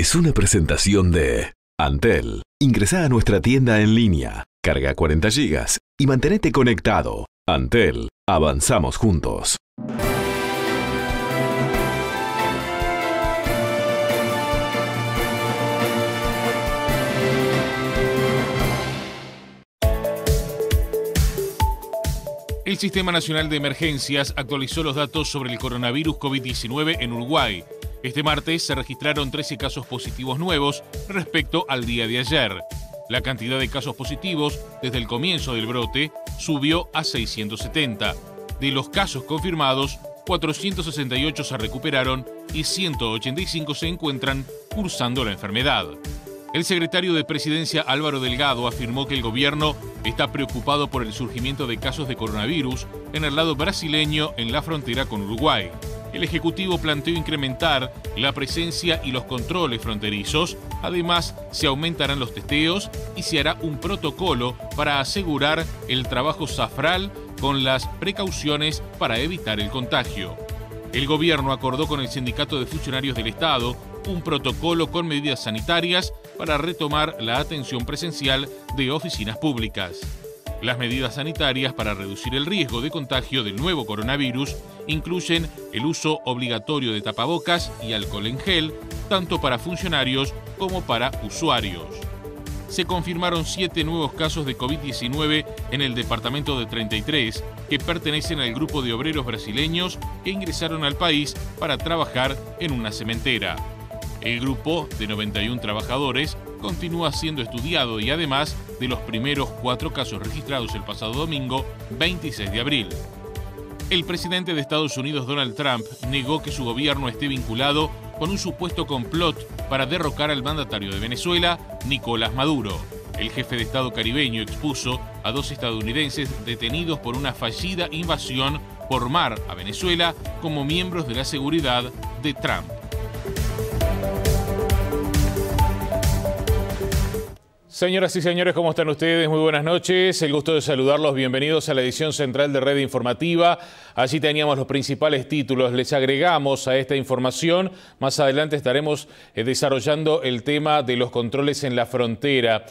es una presentación de Antel. Ingresá a nuestra tienda en línea, carga 40 GB y mantenete conectado. Antel, avanzamos juntos. El Sistema Nacional de Emergencias actualizó los datos sobre el coronavirus COVID-19 en Uruguay. Este martes se registraron 13 casos positivos nuevos respecto al día de ayer. La cantidad de casos positivos desde el comienzo del brote subió a 670. De los casos confirmados, 468 se recuperaron y 185 se encuentran cursando la enfermedad. El secretario de Presidencia Álvaro Delgado afirmó que el gobierno está preocupado por el surgimiento de casos de coronavirus en el lado brasileño en la frontera con Uruguay. El Ejecutivo planteó incrementar la presencia y los controles fronterizos. Además, se aumentarán los testeos y se hará un protocolo para asegurar el trabajo zafral con las precauciones para evitar el contagio. El gobierno acordó con el Sindicato de Funcionarios del Estado un protocolo con medidas sanitarias para retomar la atención presencial de oficinas públicas. Las medidas sanitarias para reducir el riesgo de contagio del nuevo coronavirus incluyen el uso obligatorio de tapabocas y alcohol en gel, tanto para funcionarios como para usuarios. Se confirmaron 7 nuevos casos de COVID-19 en el departamento de 33, que pertenecen al grupo de obreros brasileños que ingresaron al país para trabajar en una cementera. El grupo, de 91 trabajadores, continúa siendo estudiado y además de los primeros 4 casos registrados el pasado domingo, 26 de abril. El presidente de Estados Unidos, Donald Trump, negó que su gobierno esté vinculado con un supuesto complot para derrocar al mandatario de Venezuela, Nicolás Maduro. El jefe de Estado caribeño expuso a 2 estadounidenses detenidos por una fallida invasión por mar a Venezuela como miembros de la seguridad de Trump. Señoras y señores, ¿cómo están ustedes? Muy buenas noches. El gusto de saludarlos. Bienvenidos a la edición central de Red Informativa. Allí teníamos los principales títulos. Les agregamos a esta información. Más adelante estaremos desarrollando el tema de los controles en la frontera.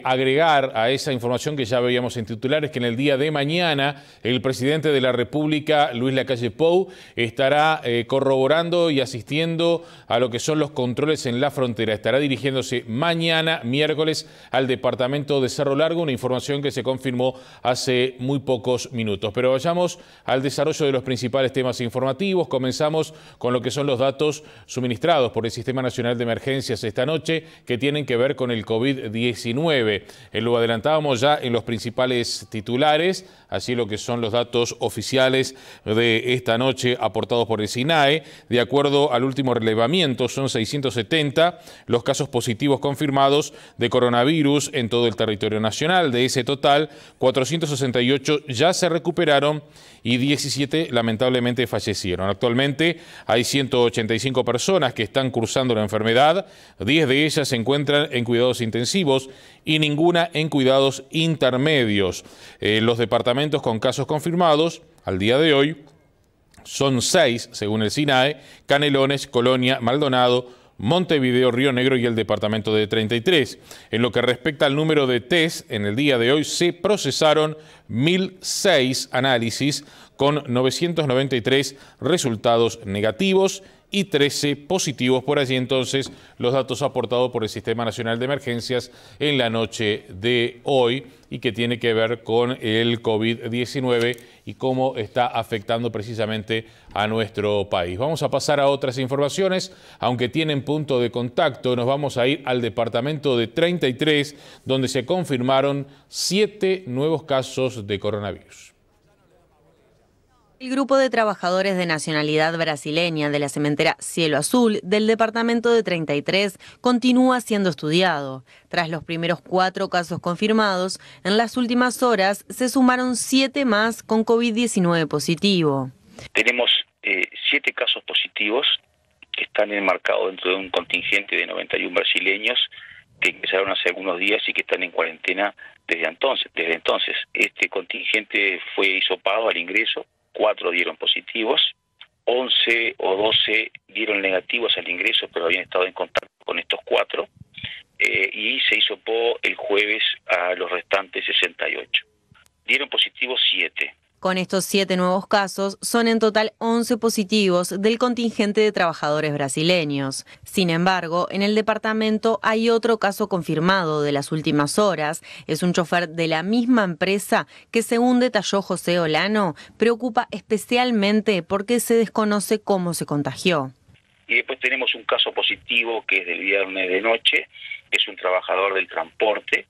Agregar a esa información que ya veíamos en titulares que en el día de mañana el presidente de la República, Luis Lacalle Pou, estará corroborando y asistiendo a lo que son los controles en la frontera. Estará dirigiéndose mañana, miércoles, al departamento de Cerro Largo, una información que se confirmó hace muy pocos minutos. Pero vayamos al desarrollo de los principales temas informativos. Comenzamos con lo que son los datos suministrados por el Sistema Nacional de Emergencias esta noche, que tienen que ver con el COVID-19. Lo adelantábamos ya en los principales titulares, así lo que son los datos oficiales de esta noche aportados por el SINAE. De acuerdo al último relevamiento, son 670 los casos positivos confirmados de coronavirus en todo el territorio nacional. De ese total, 468 ya se recuperaron y 17 lamentablemente fallecieron. Actualmente hay 185 personas que están cursando la enfermedad, 10 de ellas se encuentran en cuidados intensivos y ninguna en cuidados intermedios. Los departamentos con casos confirmados al día de hoy son 6, según el SINAE: Canelones, Colonia, Maldonado, Montevideo, Río Negro y el departamento de 33. En lo que respecta al número de test, en el día de hoy se procesaron 1.006 análisis con 993 resultados negativos y 13 positivos. Por allí entonces los datos aportados por el Sistema Nacional de Emergencias en la noche de hoy y que tiene que ver con el COVID-19 y cómo está afectando precisamente a nuestro país. Vamos a pasar a otras informaciones, aunque tienen punto de contacto. Nos vamos a ir al departamento de 33, donde se confirmaron 7 nuevos casos de coronavirus. El grupo de trabajadores de nacionalidad brasileña de la cementera Cielo Azul del departamento de 33 continúa siendo estudiado. Tras los primeros 4 casos confirmados, en las últimas horas se sumaron 7 más con COVID-19 positivo. Tenemos 7 casos positivos que están enmarcados dentro de un contingente de 91 brasileños que ingresaron hace algunos días y que están en cuarentena desde entonces. Este contingente fue hisopado al ingreso. 4 dieron positivos, 11 o 12 dieron negativos al ingreso, pero habían estado en contacto con estos 4 y se hisopó el jueves a los restantes 68. Dieron positivos 7. Con estos 7 nuevos casos, son en total 11 positivos del contingente de trabajadores brasileños. Sin embargo, en el departamento hay otro caso confirmado de las últimas horas. Es un chofer de la misma empresa que, según detalló José Olano, preocupa especialmente porque se desconoce cómo se contagió. Y después tenemos un caso positivo que es del viernes de noche, que es un trabajador del transporte,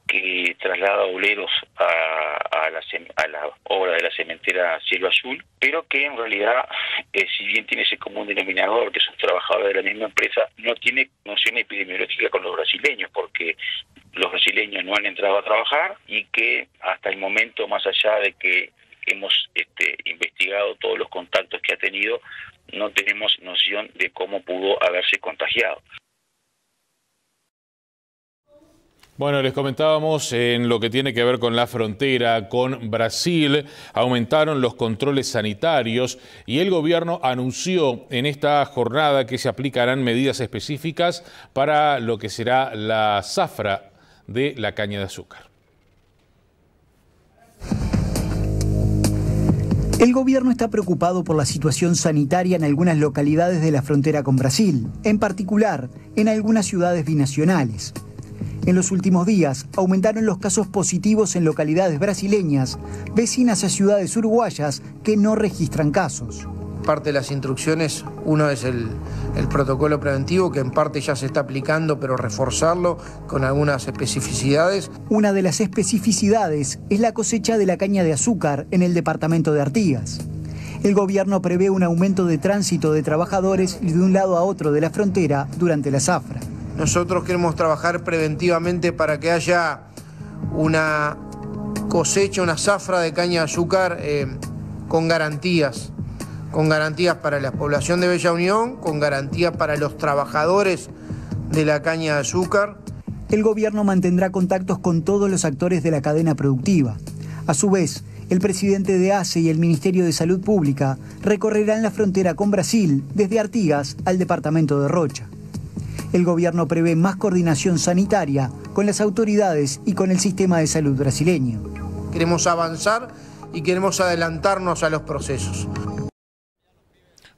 que traslada obreros a la obra de la cementera Cielo Azul, pero que en realidad, si bien tiene ese común denominador, que es un trabajador de la misma empresa, no tiene noción epidemiológica con los brasileños, porque los brasileños no han entrado a trabajar y que hasta el momento, más allá de que hemos investigado todos los contactos que ha tenido, no tenemos noción de cómo pudo haberse contagiado. Bueno, les comentábamos en lo que tiene que ver con la frontera con Brasil, aumentaron los controles sanitarios y el gobierno anunció en esta jornada que se aplicarán medidas específicas para lo que será la zafra de la caña de azúcar. El gobierno está preocupado por la situación sanitaria en algunas localidades de la frontera con Brasil, en particular en algunas ciudades binacionales. En los últimos días aumentaron los casos positivos en localidades brasileñas, vecinas a ciudades uruguayas que no registran casos. Parte de las instrucciones, uno es el protocolo preventivo, que en parte ya se está aplicando, pero reforzarlo con algunas especificidades. Una de las especificidades es la cosecha de la caña de azúcar en el departamento de Artigas. El gobierno prevé un aumento de tránsito de trabajadores de un lado a otro de la frontera durante la zafra. Nosotros queremos trabajar preventivamente para que haya una cosecha, una zafra de caña de azúcar con garantías para la población de Bella Unión, con garantías para los trabajadores de la caña de azúcar. El gobierno mantendrá contactos con todos los actores de la cadena productiva. A su vez, el presidente de ACE y el Ministerio de Salud Pública recorrerán la frontera con Brasil desde Artigas al departamento de Rocha. El gobierno prevé más coordinación sanitaria con las autoridades y con el sistema de salud brasileño. Queremos avanzar y queremos adelantarnos a los procesos.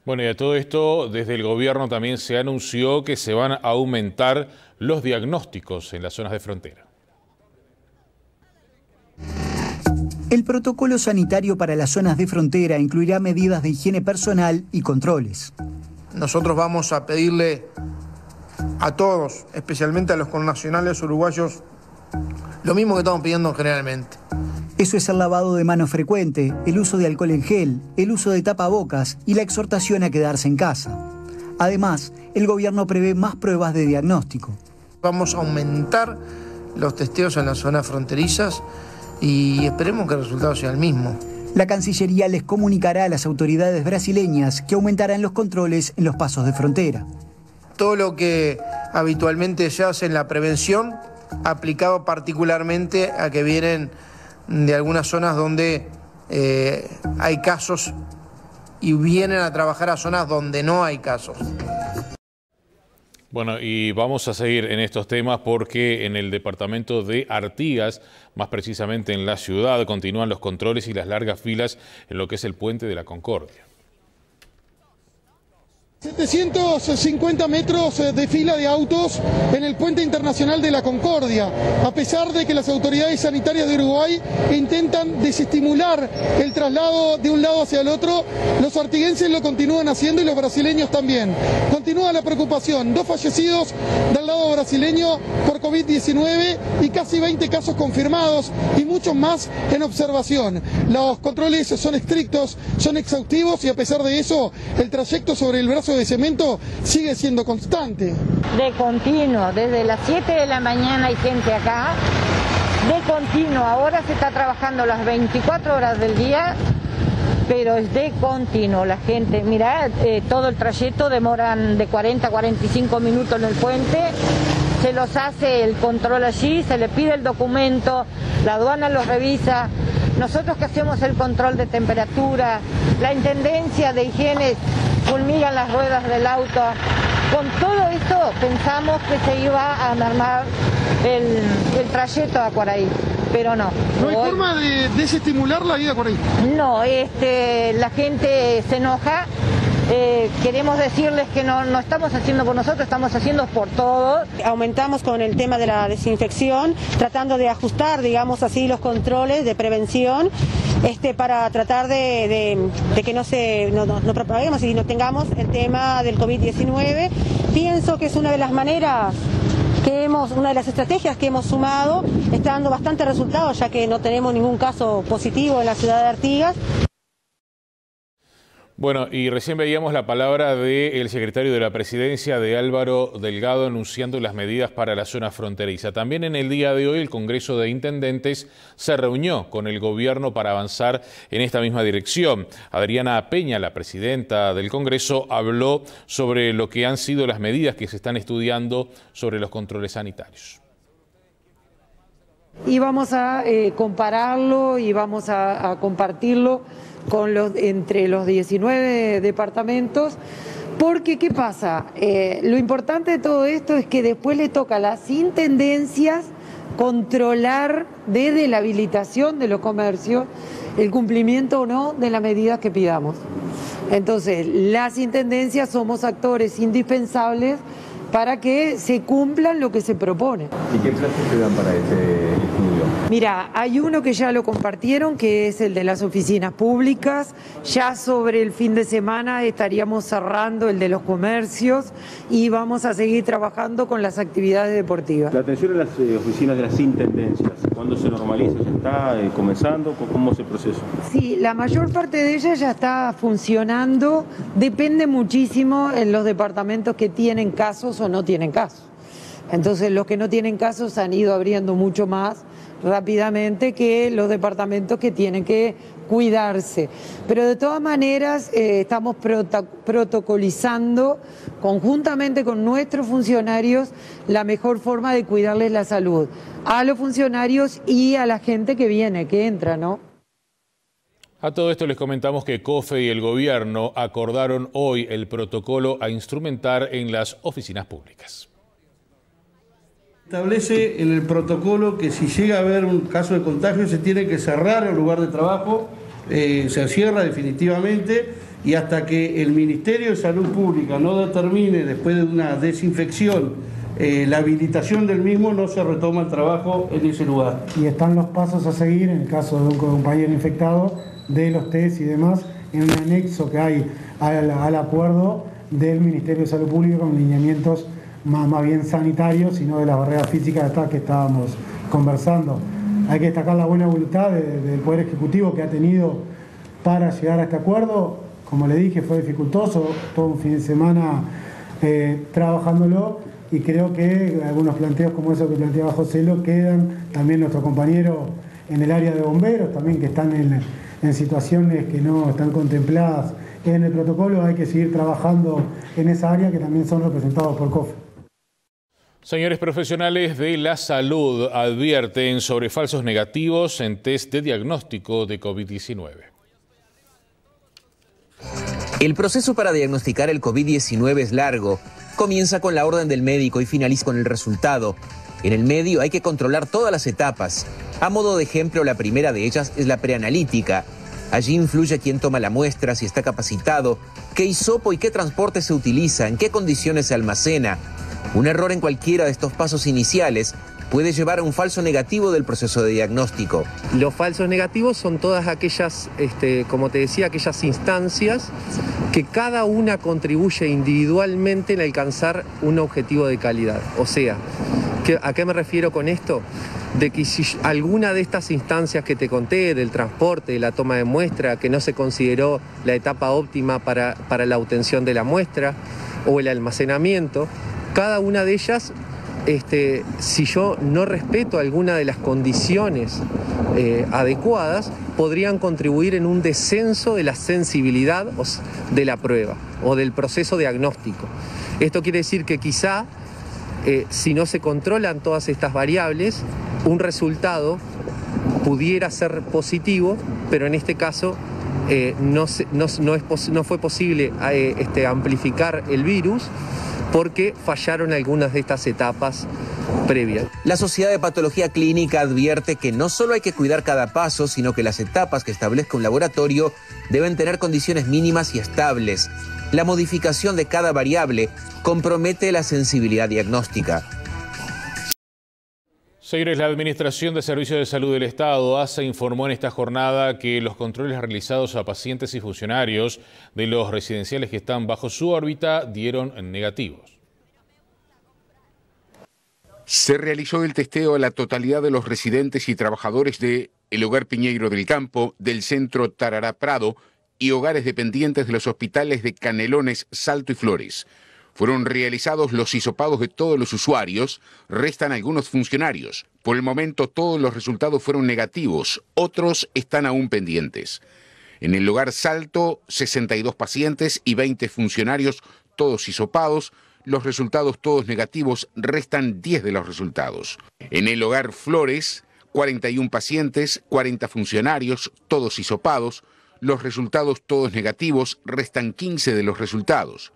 Bueno, y a todo esto, desde el gobierno también se anunció que se van a aumentar los diagnósticos en las zonas de frontera. El protocolo sanitario para las zonas de frontera incluirá medidas de higiene personal y controles. Nosotros vamos a pedirle a todos, especialmente a los connacionales uruguayos, lo mismo que estamos pidiendo generalmente. Eso es el lavado de manos frecuente, el uso de alcohol en gel, el uso de tapabocas y la exhortación a quedarse en casa. Además, el gobierno prevé más pruebas de diagnóstico. Vamos a aumentar los testeos en las zonas fronterizas y esperemos que el resultado sea el mismo. La Cancillería les comunicará a las autoridades brasileñas que aumentarán los controles en los pasos de frontera. Todo lo que habitualmente se hace en la prevención, aplicado particularmente a que vienen de algunas zonas donde hay casos y vienen a trabajar a zonas donde no hay casos. Bueno, y vamos a seguir en estos temas porque en el departamento de Artigas, más precisamente en la ciudad, continúan los controles y las largas filas en lo que es el puente de la Concordia. 750 metros de fila de autos en el puente internacional de la Concordia, a pesar de que las autoridades sanitarias de Uruguay intentan desestimular el traslado de un lado hacia el otro, los artiguenses lo continúan haciendo y los brasileños también. Continúa la preocupación, 2 fallecidos del lado brasileño por COVID-19 y casi 20 casos confirmados y muchos más en observación. Los controles son estrictos, son exhaustivos y a pesar de eso, el trayecto sobre el brazo de cemento sigue siendo constante. De continuo, desde las 7 de la mañana hay gente acá, de continuo, ahora se está trabajando las 24 horas del día, pero es de continuo la gente. Mirá, todo el trayecto demoran de 40 a 45 minutos en el puente, se los hace el control allí, se le pide el documento, la aduana los revisa, nosotros que hacemos el control de temperatura, la intendencia de higiene fulmigan las ruedas del auto, Con todo esto pensamos que se iba a mermar el trayecto a Cuaraí, pero no. ¿No hay forma de desestimular la vida a Cuaraí? No, la gente se enoja. Queremos decirles que no estamos haciendo por nosotros, estamos haciendo por todos. Aumentamos con el tema de la desinfección, tratando de ajustar, digamos así, los controles de prevención para tratar de que no propaguemos y no tengamos el tema del COVID-19. Pienso que es una de las maneras una de las estrategias que hemos sumado, está dando bastante resultados, ya que no tenemos ningún caso positivo en la ciudad de Artigas. Bueno, y recién veíamos la palabra del secretario de la Presidencia, de Álvaro Delgado, anunciando las medidas para la zona fronteriza. También en el día de hoy el Congreso de Intendentes se reunió con el gobierno para avanzar en esta misma dirección. Adriana Peña, la presidenta del Congreso, habló sobre lo que han sido las medidas que se están estudiando sobre los controles sanitarios. Y vamos a compararlo y vamos a compartirlo entre los 19 departamentos, porque ¿qué pasa? Lo importante de todo esto es que después le toca a las intendencias controlar desde la habilitación de los comercios el cumplimiento o no de las medidas que pidamos. Entonces, las intendencias somos actores indispensables para que se cumplan lo que se propone. ¿Y qué plazos se dan para este estudio? Mira, hay uno que ya lo compartieron, que es el de las oficinas públicas. Ya sobre el fin de semana estaríamos cerrando el de los comercios y vamos a seguir trabajando con las actividades deportivas. La atención en las oficinas de las intendencias, ¿cuándo se normaliza? ¿Ya está comenzando? ¿Cómo es el proceso? Sí, la mayor parte de ellas ya está funcionando. Depende muchísimo en los departamentos que tienen casos o no tienen casos. Entonces los que no tienen casos han ido abriendo mucho más rápidamente que los departamentos que tienen que cuidarse. Pero de todas maneras estamos protocolizando conjuntamente con nuestros funcionarios la mejor forma de cuidarles la salud a los funcionarios y a la gente que viene, que entra, ¿no? A todo esto les comentamos que COFE y el gobierno acordaron hoy el protocolo a instrumentar en las oficinas públicas. Establece en el protocolo que si llega a haber un caso de contagio se tiene que cerrar el lugar de trabajo, se cierra definitivamente y hasta que el Ministerio de Salud Pública no determine después de una desinfección la habilitación del mismo, no se retoma el trabajo en ese lugar. Y están los pasos a seguir en el caso de un compañero infectado, de los test y demás, en un anexo que hay al acuerdo del Ministerio de Salud Pública con lineamientos más bien sanitarios, sino de las barreras físicas que estábamos conversando. Hay que destacar la buena voluntad del Poder Ejecutivo que ha tenido para llegar a este acuerdo. Como le dije, fue dificultoso, todo un fin de semana trabajándolo, y creo que algunos planteos como eso que planteaba José lo quedan. También nuestros compañeros en el área de bomberos, también que están en situaciones que no están contempladas en el protocolo, hay que seguir trabajando en esa área, que también son representados por COFE. Señores profesionales de la salud advierten sobre falsos negativos en test de diagnóstico de COVID-19. El proceso para diagnosticar el COVID-19 es largo. Comienza con la orden del médico y finaliza con el resultado. En el medio hay que controlar todas las etapas. A modo de ejemplo, la primera de ellas es la preanalítica. Allí influye quién toma la muestra, si está capacitado, qué hisopo y qué transporte se utiliza, en qué condiciones se almacena. Un error en cualquiera de estos pasos iniciales puede llevar a un falso negativo del proceso de diagnóstico. Los falsos negativos son todas aquellas, como te decía, aquellas instancias que cada una contribuye individualmente en alcanzar un objetivo de calidad. O sea, ¿a qué me refiero con esto? De que si alguna de estas instancias que te conté, del transporte, de la toma de muestra, que no se consideró la etapa óptima para la obtención de la muestra, o el almacenamiento, cada una de ellas, si yo no respeto alguna de las condiciones adecuadas, podrían contribuir en un descenso de la sensibilidad de la prueba o del proceso diagnóstico. Esto quiere decir que quizá, si no se controlan todas estas variables, un resultado pudiera ser positivo, pero en este caso no fue posible amplificar el virus, porque fallaron algunas de estas etapas previas. La Sociedad de Patología Clínica advierte que no solo hay que cuidar cada paso, sino que las etapas que establezca un laboratorio deben tener condiciones mínimas y estables. La modificación de cada variable compromete la sensibilidad diagnóstica. Señores, la Administración de Servicios de Salud del Estado, ASA, informó en esta jornada que los controles realizados a pacientes y funcionarios de los residenciales que están bajo su órbita dieron negativos. Se realizó el testeo a la totalidad de los residentes y trabajadores de el Hogar Piñeiro del Campo, del Centro Tarará Prado y hogares dependientes de los hospitales de Canelones, Salto y Flores. Fueron realizados los hisopados de todos los usuarios, restan algunos funcionarios. Por el momento todos los resultados fueron negativos, otros están aún pendientes. En el Hogar Salto, 62 pacientes y 20 funcionarios, todos hisopados. Los resultados todos negativos, restan 10 de los resultados. En el Hogar Flores, 41 pacientes, 40 funcionarios, todos hisopados. Los resultados todos negativos, restan 15 de los resultados.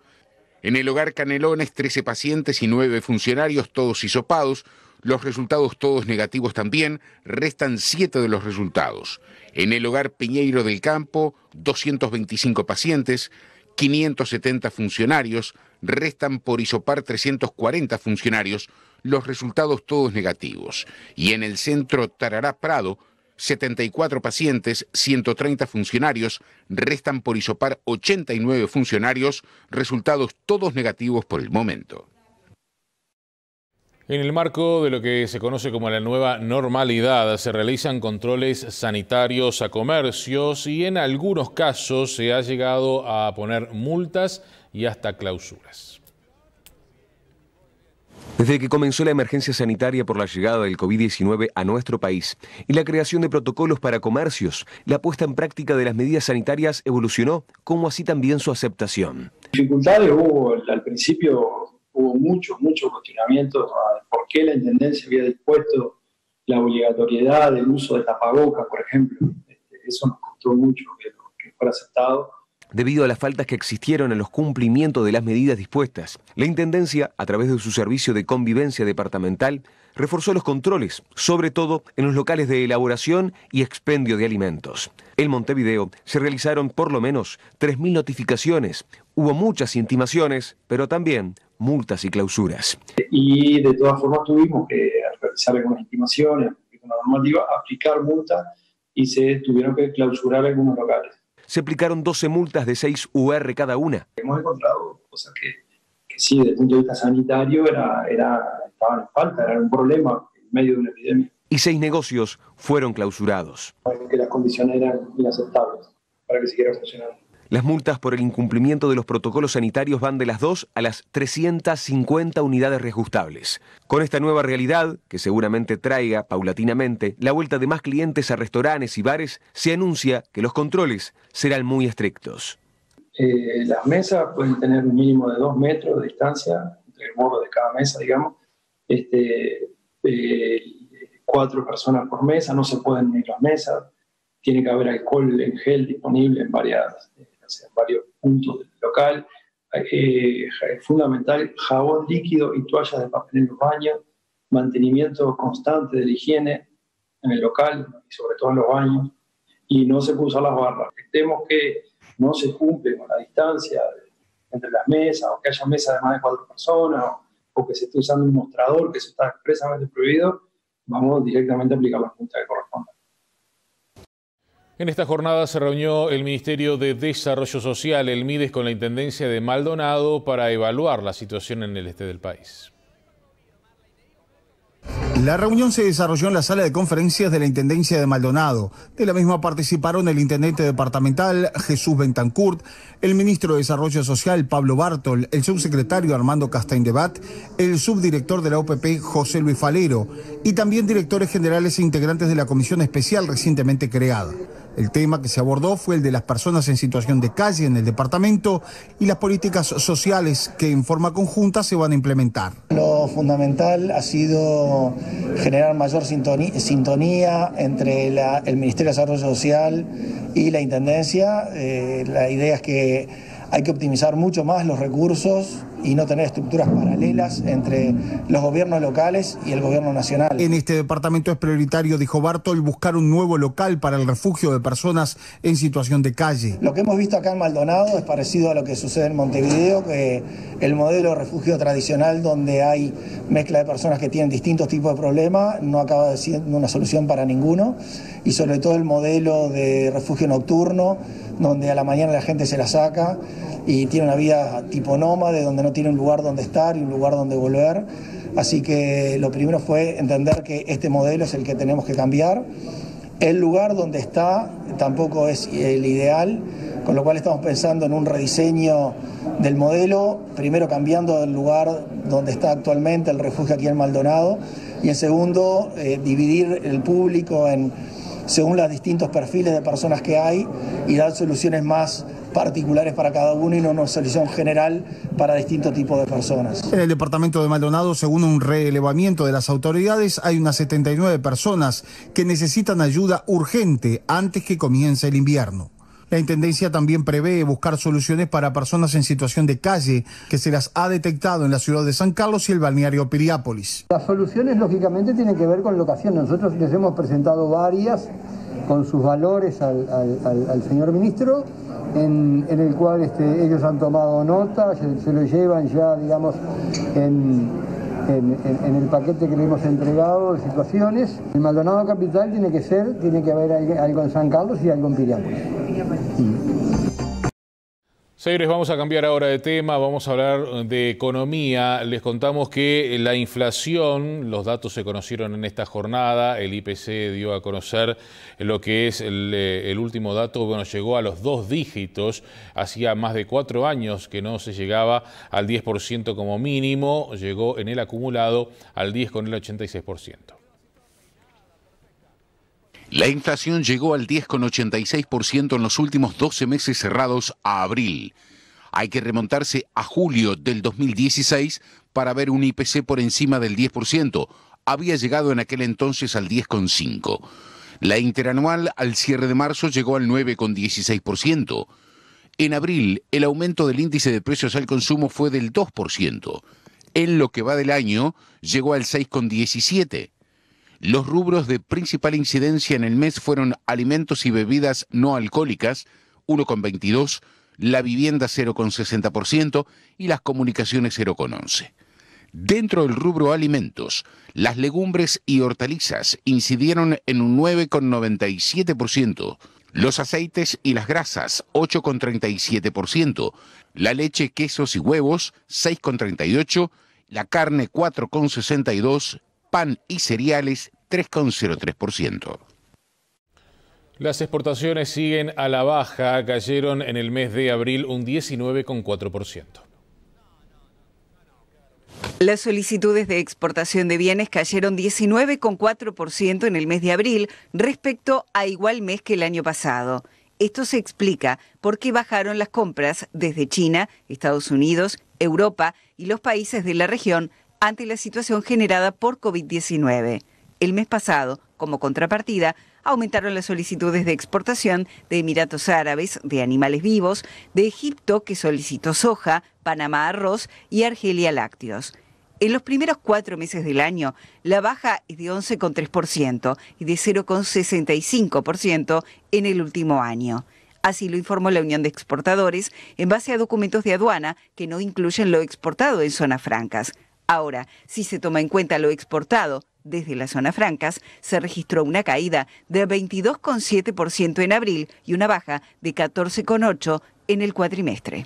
En el Hogar Canelones, 13 pacientes y 9 funcionarios, todos hisopados. Los resultados todos negativos también, restan 7 de los resultados. En el Hogar Piñeiro del Campo, 225 pacientes, 570 funcionarios, restan por hisopar 340 funcionarios, los resultados todos negativos. Y en el Centro Tarará Prado, 74 pacientes, 130 funcionarios, restan por hisopar 89 funcionarios, resultados todos negativos por el momento. En el marco de lo que se conoce como la nueva normalidad, se realizan controles sanitarios a comercios y en algunos casos se ha llegado a poner multas y hasta clausuras. Desde que comenzó la emergencia sanitaria por la llegada del COVID-19 a nuestro país y la creación de protocolos para comercios, la puesta en práctica de las medidas sanitarias evolucionó, como así también su aceptación. Dificultades hubo al principio, hubo muchos cuestionamientos a por qué la Intendencia había dispuesto la obligatoriedad del uso de tapabocas, por ejemplo. Eso nos costó mucho que fuera aceptado. Debido a las faltas que existieron en los cumplimientos de las medidas dispuestas, la Intendencia, a través de su servicio de convivencia departamental, reforzó los controles, sobre todo en los locales de elaboración y expendio de alimentos. En Montevideo se realizaron por lo menos 3.000 notificaciones. Hubo muchas intimaciones, pero también multas y clausuras. Y de todas formas tuvimos que realizar algunas intimaciones, una normativa, aplicar multas y se tuvieron que clausurar algunos locales. Se aplicaron 12 multas de 6 UR cada una. Hemos encontrado cosas que sí, desde el punto de vista sanitario estaban en falta, era un problema en medio de una epidemia. Y 6 negocios fueron clausurados. Que las condiciones eran inaceptables para que siguiera funcionando. Las multas por el incumplimiento de los protocolos sanitarios van de las 2 a las 350 unidades reajustables. Con esta nueva realidad, que seguramente traiga paulatinamente la vuelta de más clientes a restaurantes y bares, se anuncia que los controles serán muy estrictos. Las mesas pueden tener un mínimo de 2 metros de distancia entre el borde de cada mesa, digamos. 4 personas por mesa, no se pueden unir las mesas. Tiene que haber alcohol en gel disponible en varios puntos del local. Es fundamental jabón líquido y toallas de papel en los baños, mantenimiento constante de la higiene en el local y sobre todo en los baños, y no se puede usar las barras. Temo que no se cumple con la distancia entre las mesas, o que haya mesas de más de 4 personas, o que se esté usando un mostrador, que eso está expresamente prohibido. Vamos directamente a aplicar las multas que correspondan. En esta jornada se reunió el Ministerio de Desarrollo Social, el MIDES, con la Intendencia de Maldonado para evaluar la situación en el este del país. La reunión se desarrolló en la sala de conferencias de la Intendencia de Maldonado. De la misma participaron el Intendente Departamental, Jesús Bentancurt, el Ministro de Desarrollo Social, Pablo Bartol, el Subsecretario Armando Castaindebat, el Subdirector de la OPP, José Luis Falero, y también directores generales e integrantes de la Comisión Especial recientemente creada. El tema que se abordó fue el de las personas en situación de calle en el departamento y las políticas sociales que en forma conjunta se van a implementar. Lo fundamental ha sido generar mayor sintonía entre el Ministerio de Desarrollo Social y la Intendencia. La idea es que Hay que optimizar mucho más los recursos y no tener estructuras paralelas entre los gobiernos locales y el gobierno nacional. En este departamento es prioritario, dijo Bartol, buscar un nuevo local para el refugio de personas en situación de calle. Lo que hemos visto acá en Maldonado es parecido a lo que sucede en Montevideo, que el modelo de refugio tradicional donde hay mezcla de personas que tienen distintos tipos de problemas no acaba de ser una solución para ninguno, y sobre todo el modelo de refugio nocturno donde a la mañana la gente se la saca y tiene una vida tipo nómade, donde no tiene un lugar donde estar y un lugar donde volver. Así que lo primero fue entender que este modelo es el que tenemos que cambiar. El lugar donde está tampoco es el ideal, con lo cual estamos pensando en un rediseño del modelo, primero cambiando el lugar donde está actualmente el refugio aquí en Maldonado, y en segundo, dividir el público según los distintos perfiles de personas que hay y dar soluciones más particulares para cada uno y no una solución general para distintos tipos de personas. En el departamento de Maldonado, según un relevamiento de las autoridades, hay unas 79 personas que necesitan ayuda urgente antes que comience el invierno. La Intendencia también prevé buscar soluciones para personas en situación de calle, que se las ha detectado en la ciudad de San Carlos y el balneario Piriápolis. Las soluciones, lógicamente, tienen que ver con locación. Nosotros les hemos presentado varias con sus valores al señor ministro, en el cual ellos han tomado nota, se lo llevan ya, digamos, en el paquete que le hemos entregado de situaciones. En Maldonado Capital tiene que haber algo en San Carlos y algo en Piriápolis. Señores, vamos a cambiar ahora de tema, vamos a hablar de economía. Les contamos que la inflación, los datos se conocieron en esta jornada, el IPC dio a conocer lo que es el último dato, bueno, llegó a los 2 dígitos, hacía más de 4 años que no se llegaba al 10% como mínimo, llegó en el acumulado al 10,86%. La inflación llegó al 10,86% en los últimos 12 meses cerrados a abril. Hay que remontarse a julio del 2016 para ver un IPC por encima del 10%. Había llegado en aquel entonces al 10,5%. La interanual al cierre de marzo llegó al 9,16%. En abril, el aumento del índice de precios al consumo fue del 2%. En lo que va del año, llegó al 6,17%. Los rubros de principal incidencia en el mes fueron alimentos y bebidas no alcohólicas, 1,22%, la vivienda 0,60% y las comunicaciones 0,11%. Dentro del rubro alimentos, las legumbres y hortalizas incidieron en un 9,97%, los aceites y las grasas 8,37%, la leche, quesos y huevos 6,38%, la carne 4,62%, pan y cereales 3,03%. Las exportaciones siguen a la baja, cayeron en el mes de abril un 19,4%. Las solicitudes de exportación de bienes cayeron 19,4% en el mes de abril respecto a igual mes que el año pasado. Esto se explica porque bajaron las compras desde China, Estados Unidos, Europa y los países de la región ante la situación generada por COVID-19. El mes pasado, como contrapartida, aumentaron las solicitudes de exportación de Emiratos Árabes de animales vivos, de Egipto, que solicitó soja, Panamá arroz y Argelia lácteos. En los primeros 4 meses del año, la baja es de 11,3% y de 0,65% en el último año. Así lo informó la Unión de Exportadores en base a documentos de aduana que no incluyen lo exportado en zonas francas. Ahora, si se toma en cuenta lo exportado desde las zonas francas, se registró una caída de 22,7% en abril y una baja de 14,8% en el cuatrimestre.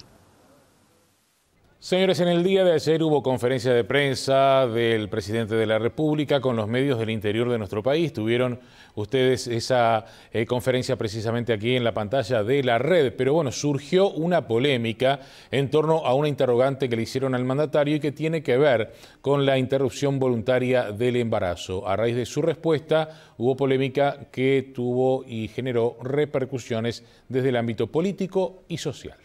Señores, en el día de ayer hubo conferencia de prensa del presidente de la República con los medios del interior de nuestro país. Tuvieron ustedes esa conferencia precisamente aquí en la pantalla de la red. Pero bueno, surgió una polémica en torno a una interrogante que le hicieron al mandatario y que tiene que ver con la interrupción voluntaria del embarazo. A raíz de su respuesta hubo polémica que tuvo y generó repercusiones desde el ámbito político y social.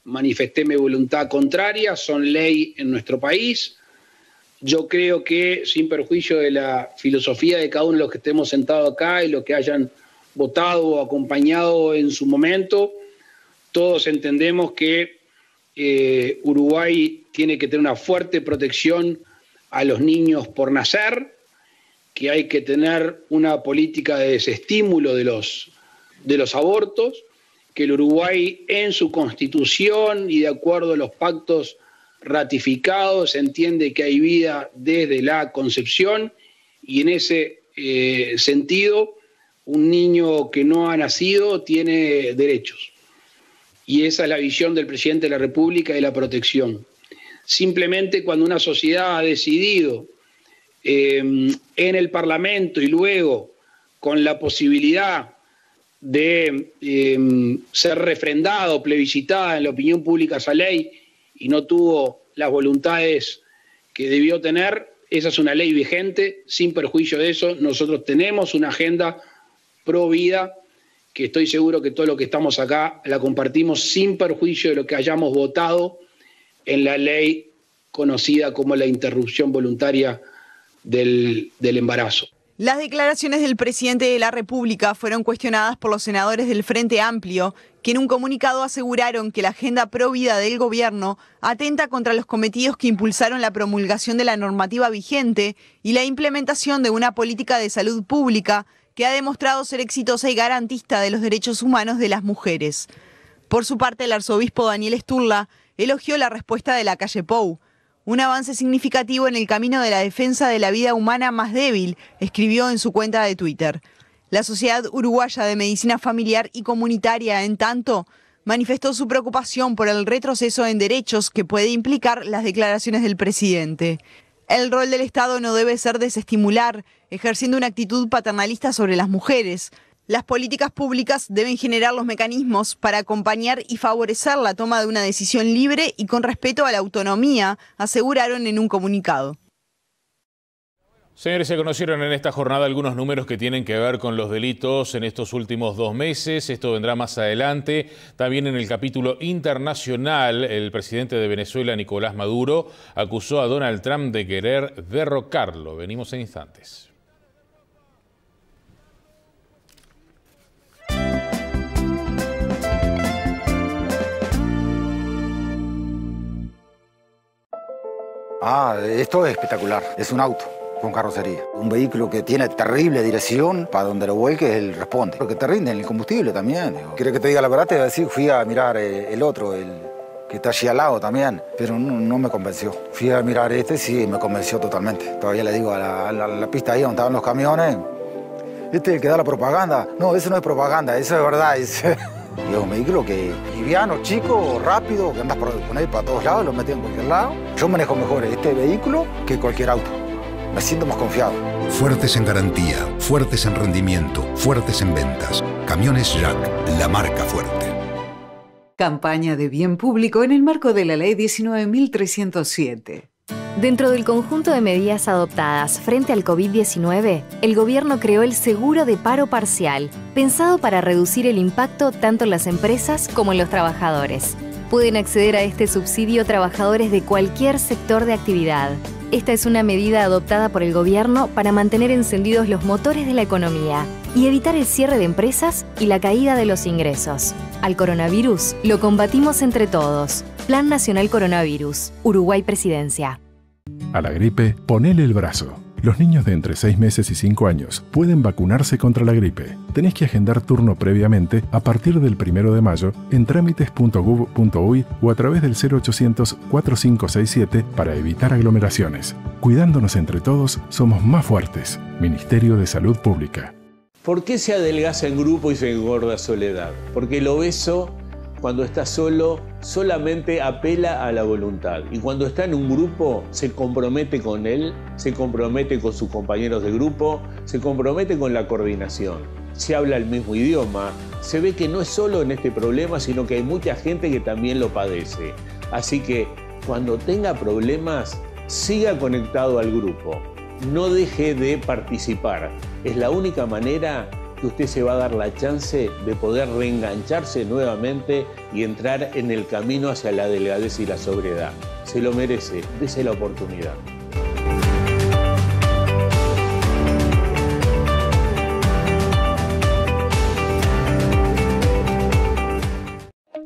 Manifesté mi voluntad contraria, son ley en nuestro país. Yo creo que, sin perjuicio de la filosofía de cada uno de los que estemos sentados acá y los que hayan votado o acompañado en su momento, todos entendemos que Uruguay tiene que tener una fuerte protección a los niños por nacer, que hay que tener una política de desestímulo de los abortos, que el Uruguay en su constitución y de acuerdo a los pactos ratificados entiende que hay vida desde la concepción, y en ese sentido un niño que no ha nacido tiene derechos. Y esa es la visión del presidente de la República de la protección. Simplemente cuando una sociedad ha decidido en el Parlamento y luego con la posibilidad de ser refrendada o plebiscitada en la opinión pública esa ley y no tuvo las voluntades que debió tener, esa es una ley vigente. Sin perjuicio de eso, nosotros tenemos una agenda pro vida que estoy seguro que todos los que estamos acá la compartimos sin perjuicio de lo que hayamos votado en la ley conocida como la interrupción voluntaria del embarazo. Las declaraciones del presidente de la República fueron cuestionadas por los senadores del Frente Amplio, que en un comunicado aseguraron que la agenda pro vida del gobierno atenta contra los cometidos que impulsaron la promulgación de la normativa vigente y la implementación de una política de salud pública que ha demostrado ser exitosa y garantista de los derechos humanos de las mujeres. Por su parte, el arzobispo Daniel Sturla elogió la respuesta de la calle Pou. Un avance significativo en el camino de la defensa de la vida humana más débil, escribió en su cuenta de Twitter. La Sociedad Uruguaya de Medicina Familiar y Comunitaria, en tanto, manifestó su preocupación por el retroceso en derechos que puede implicar las declaraciones del presidente. El rol del Estado no debe ser desestimular, ejerciendo una actitud paternalista sobre las mujeres. Las políticas públicas deben generar los mecanismos para acompañar y favorecer la toma de una decisión libre y con respeto a la autonomía, aseguraron en un comunicado. Señores, se conocieron en esta jornada algunos números que tienen que ver con los delitos en estos últimos 2 meses. Esto vendrá más adelante. También en el capítulo internacional, el presidente de Venezuela, Nicolás Maduro, acusó a Donald Trump de querer derrocarlo. Venimos en instantes. Esto es espectacular. Es un auto con carrocería. Un vehículo que tiene terrible dirección, para donde lo vuelques él responde. Porque te rinde en el combustible también. ¿Quieres que te diga la verdad? Te voy a decir, fui a mirar el otro, el que está allí al lado también, pero no me convenció. Fui a mirar sí, me convenció totalmente. Todavía le digo a la pista ahí donde estaban los camiones, este es el que da la propaganda. No, eso no es propaganda, eso es verdad. Es un vehículo que liviano, chico, rápido, que andas con él para todos lados, lo metes en cualquier lado. Yo manejo mejor este vehículo que cualquier auto. Me siento más confiado. Fuertes en garantía, fuertes en rendimiento, fuertes en ventas. Camiones Jack, la marca fuerte. Campaña de bien público en el marco de la Ley 19.307. Dentro del conjunto de medidas adoptadas frente al COVID-19, el gobierno creó el seguro de paro parcial, pensado para reducir el impacto tanto en las empresas como en los trabajadores. Pueden acceder a este subsidio trabajadores de cualquier sector de actividad. Esta es una medida adoptada por el gobierno para mantener encendidos los motores de la economía y evitar el cierre de empresas y la caída de los ingresos. Al coronavirus lo combatimos entre todos. Plan Nacional Coronavirus. Uruguay Presidencia. A la gripe, ponele el brazo. Los niños de entre 6 meses y 5 años pueden vacunarse contra la gripe. Tenés que agendar turno previamente a partir del 1 de mayo en trámites.gov.uy o a través del 0800-4567 para evitar aglomeraciones. Cuidándonos entre todos, somos más fuertes. Ministerio de Salud Pública. ¿Por qué se adelgaza en grupo y se engorda soledad? Porque el obeso, cuando está solo, solamente apela a la voluntad. Y cuando está en un grupo, se compromete con él, se compromete con sus compañeros de grupo, se compromete con la coordinación. Se habla el mismo idioma. Se ve que no es solo en este problema, sino que hay mucha gente que también lo padece. Así que cuando tenga problemas, siga conectado al grupo. No deje de participar. Es la única manera que usted se va a dar la chance de poder reengancharse nuevamente y entrar en el camino hacia la delgadez y la sobriedad. Se lo merece, dése la oportunidad.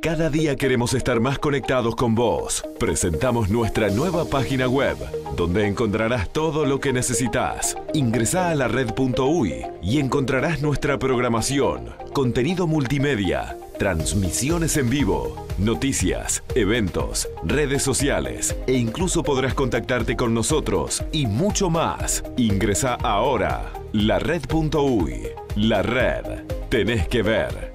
Cada día queremos estar más conectados con vos. Presentamos nuestra nueva página web, donde encontrarás todo lo que necesitas. Ingresá a lared.uy y encontrarás nuestra programación, contenido multimedia, transmisiones en vivo, noticias, eventos, redes sociales e incluso podrás contactarte con nosotros y mucho más. Ingresá ahora. Lared.uy. La red. Tenés que ver.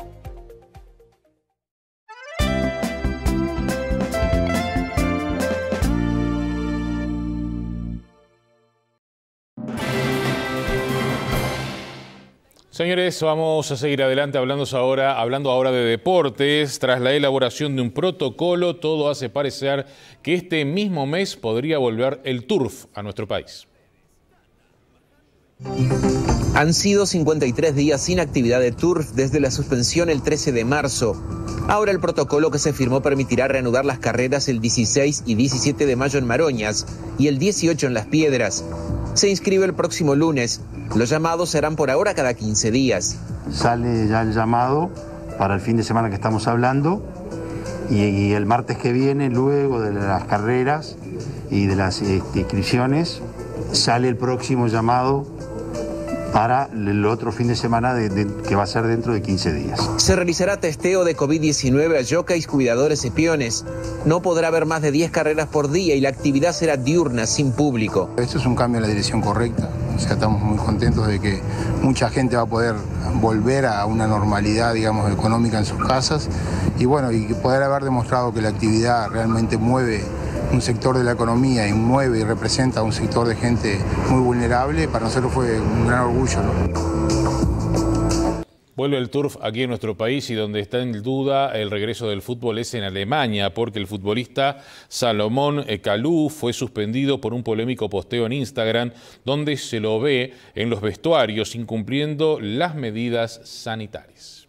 Señores, vamos a seguir adelante hablando ahora de deportes. Tras la elaboración de un protocolo, todo hace parecer que este mismo mes podría volver el turf a nuestro país. Han sido 53 días sin actividad de turf desde la suspensión el 13 de marzo. Ahora el protocolo que se firmó permitirá reanudar las carreras el 16 y 17 de mayo en Maroñas y el 18 en Las Piedras. Se inscribe el próximo lunes. Los llamados serán por ahora cada 15 días. Sale ya el llamado para el fin de semana que estamos hablando y el martes que viene, luego de las carreras y de las inscripciones, sale el próximo llamado para el otro fin de semana que va a ser dentro de 15 días. Se realizará testeo de COVID-19 a jockeys, cuidadores y peones. No podrá haber más de 10 carreras por día y la actividad será diurna, sin público. Esto es un cambio en la dirección correcta. O sea, estamos muy contentos de que mucha gente va a poder volver a una normalidad, digamos, económica en sus casas. Y bueno, y poder haber demostrado que la actividad realmente mueve un sector de la economía y mueve y representa a un sector de gente muy vulnerable, para nosotros fue un gran orgullo, ¿no? Vuelve el turf aquí en nuestro país y donde está en duda el regreso del fútbol es en Alemania, porque el futbolista Salomón Kalou fue suspendido por un polémico posteo en Instagram donde se lo ve en los vestuarios incumpliendo las medidas sanitarias.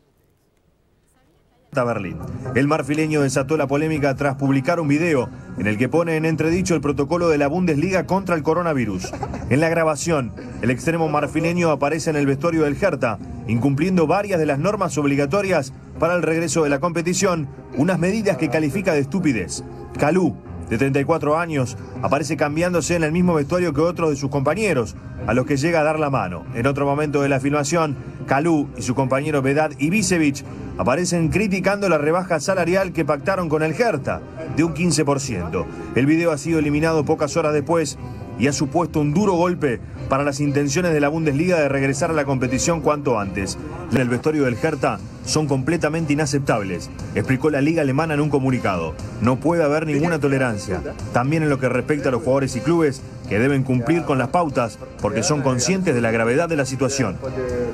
Berlín. El marfileño desató la polémica tras publicar un video en el que pone en entredicho el protocolo de la Bundesliga contra el coronavirus. En la grabación, el extremo marfileño aparece en el vestuario del Hertha, incumpliendo varias de las normas obligatorias para el regreso de la competición, unas medidas que califica de estupidez. Kalou, de 34 años, aparece cambiándose en el mismo vestuario que otros de sus compañeros, a los que llega a dar la mano. En otro momento de la filmación, Kalou y su compañero Vedat Ibišević aparecen criticando la rebaja salarial que pactaron con el Hertha, de un 15%. El video ha sido eliminado pocas horas después y ha supuesto un duro golpe para las intenciones de la Bundesliga de regresar a la competición cuanto antes. En el vestuario del Hertha son completamente inaceptables, explicó la Liga Alemana en un comunicado. No puede haber ninguna tolerancia, también en lo que respecta a los jugadores y clubes que deben cumplir con las pautas porque son conscientes de la gravedad de la situación.